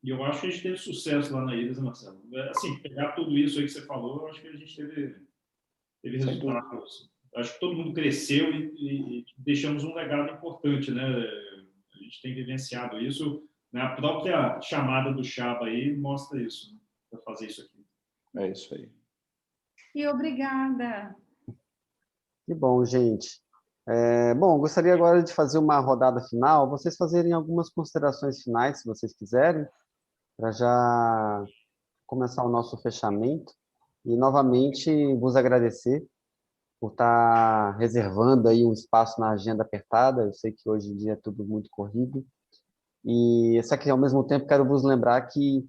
[SPEAKER 2] E eu acho que a gente teve sucesso lá na Ilhas, Marcelo. Assim, pegar tudo isso aí que você falou, eu acho que a gente teve resultados. Acho que todo mundo cresceu e deixamos um legado importante, né? A gente tem vivenciado isso, né? A própria chamada do Chaba aí mostra isso, né? Para fazer isso aqui.
[SPEAKER 5] É isso aí.
[SPEAKER 3] E obrigada.
[SPEAKER 1] Que bom, gente. Bom, gostaria agora de fazer uma rodada final, vocês fazerem algumas considerações finais, se vocês quiserem, para já começar o nosso fechamento. E, novamente, vos agradecer por estar reservando aí um espaço na agenda apertada. Eu sei que hoje em dia é tudo muito corrido. E, só que, ao mesmo tempo, quero vos lembrar que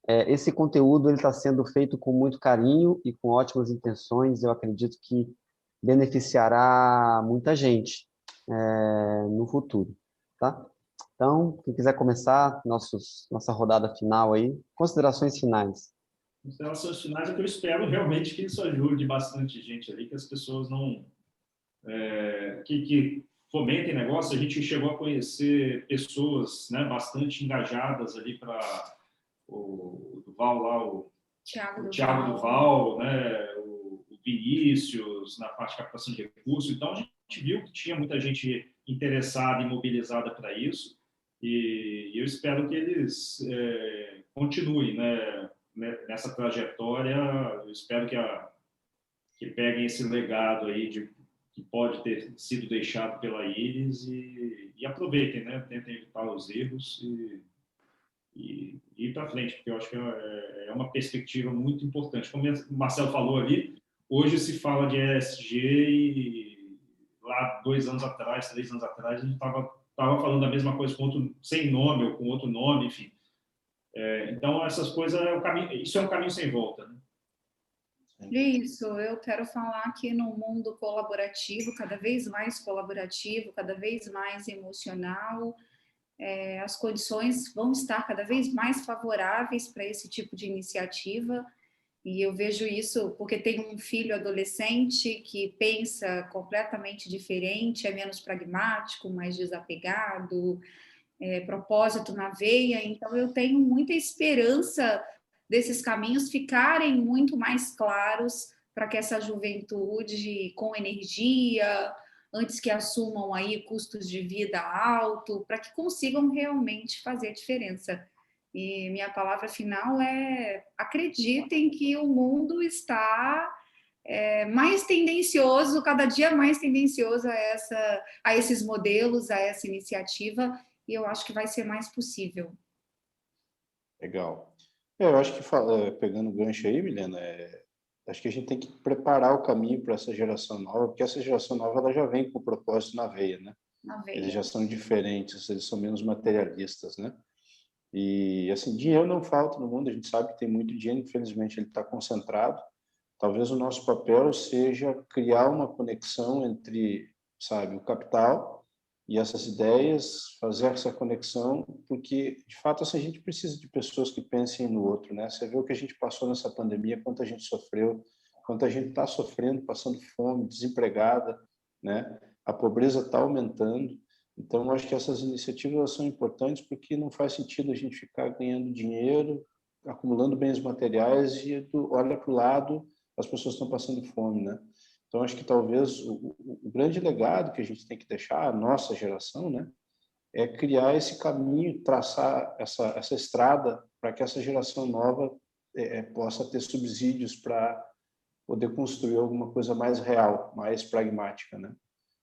[SPEAKER 1] esse conteúdo está sendo feito com muito carinho e com ótimas intenções. Eu acredito que beneficiará muita gente no futuro, tá? Então, quem quiser começar nossa rodada final aí, considerações finais.
[SPEAKER 2] Considerações finais é que eu espero realmente que isso ajude bastante gente ali, que as pessoas não... que fomentem negócio. A gente chegou a conhecer pessoas, né, bastante engajadas ali para o Duval lá, o Thiago Duval, né, o Vinícius, na parte de captação de recursos. Então, a gente viu que tinha muita gente interessada e mobilizada para isso, e eu espero que eles continuem, né, nessa trajetória. Eu espero que peguem esse legado aí que pode ter sido deixado pela Iris e aproveitem, né, tentem evitar os erros e ir para frente, porque eu acho que é uma perspectiva muito importante. Como o Marcelo falou ali, hoje se fala de ESG e lá 2 anos atrás, 3 anos atrás, a gente estava falando a mesma coisa sem nome ou com outro nome, enfim. Então, essas coisas, isso é um caminho sem volta, né?
[SPEAKER 3] Isso, eu quero falar que no mundo colaborativo, cada vez mais colaborativo, cada vez mais emocional, as condições vão estar cada vez mais favoráveis para esse tipo de iniciativa, e eu vejo isso porque tenho um filho adolescente que pensa completamente diferente, é menos pragmático, mais desapegado, propósito na veia, então eu tenho muita esperança desses caminhos ficarem muito mais claros para que essa juventude com energia, antes que assumam aí custos de vida alto, para que consigam realmente fazer a diferença. E minha palavra final é: acreditem que o mundo está mais tendencioso, cada dia mais tendencioso a esses modelos, a essa iniciativa, e eu acho que vai ser mais possível.
[SPEAKER 5] Legal. Eu acho que, pegando o gancho aí, Milena, acho que a gente tem que preparar o caminho para essa geração nova, porque essa geração nova ela já vem com o propósito na veia, né?
[SPEAKER 3] Na veia.
[SPEAKER 5] Eles já são diferentes, eles são menos materialistas, né? E, assim, dinheiro não falta no mundo, a gente sabe que tem muito dinheiro, infelizmente ele está concentrado. Talvez o nosso papel seja criar uma conexão entre, sabe, o capital e essas ideias, fazer essa conexão, porque, de fato, assim, a gente precisa de pessoas que pensem no outro, né? Você vê o que a gente passou nessa pandemia, quanta gente sofreu, quanta gente está sofrendo, passando fome, desempregada, né? A pobreza está aumentando. Então, eu acho que essas iniciativas são importantes porque não faz sentido a gente ficar ganhando dinheiro, acumulando bens materiais e olha para o lado, as pessoas estão passando fome, né? Então, acho que talvez o grande legado que a gente tem que deixar, a nossa geração, né, é criar esse caminho, traçar essa estrada para que essa geração nova possa ter subsídios para poder construir alguma coisa mais real, mais pragmática, né?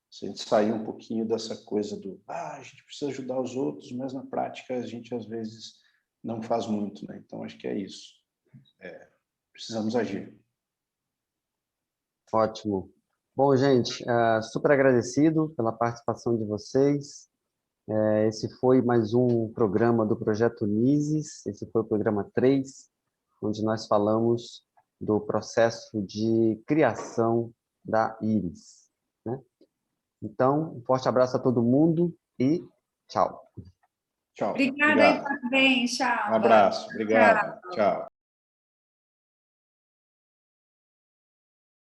[SPEAKER 5] Se a gente sair um pouquinho dessa coisa a gente precisa ajudar os outros, mas na prática a gente às vezes não faz muito, né? Então, acho que é isso. Precisamos agir.
[SPEAKER 1] Ótimo. Bom, gente, super agradecido pela participação de vocês. Esse foi mais um programa do Projeto Unises, esse foi o programa 3, onde nós falamos do processo de criação da Íris, né? Então, um forte abraço a todo mundo e tchau.
[SPEAKER 5] Tchau.
[SPEAKER 3] Obrigada e
[SPEAKER 5] Obrigado.
[SPEAKER 3] parabéns,
[SPEAKER 5] Um
[SPEAKER 3] Chapa.
[SPEAKER 5] abraço. Obrigado.
[SPEAKER 3] Tchau.
[SPEAKER 5] Tchau.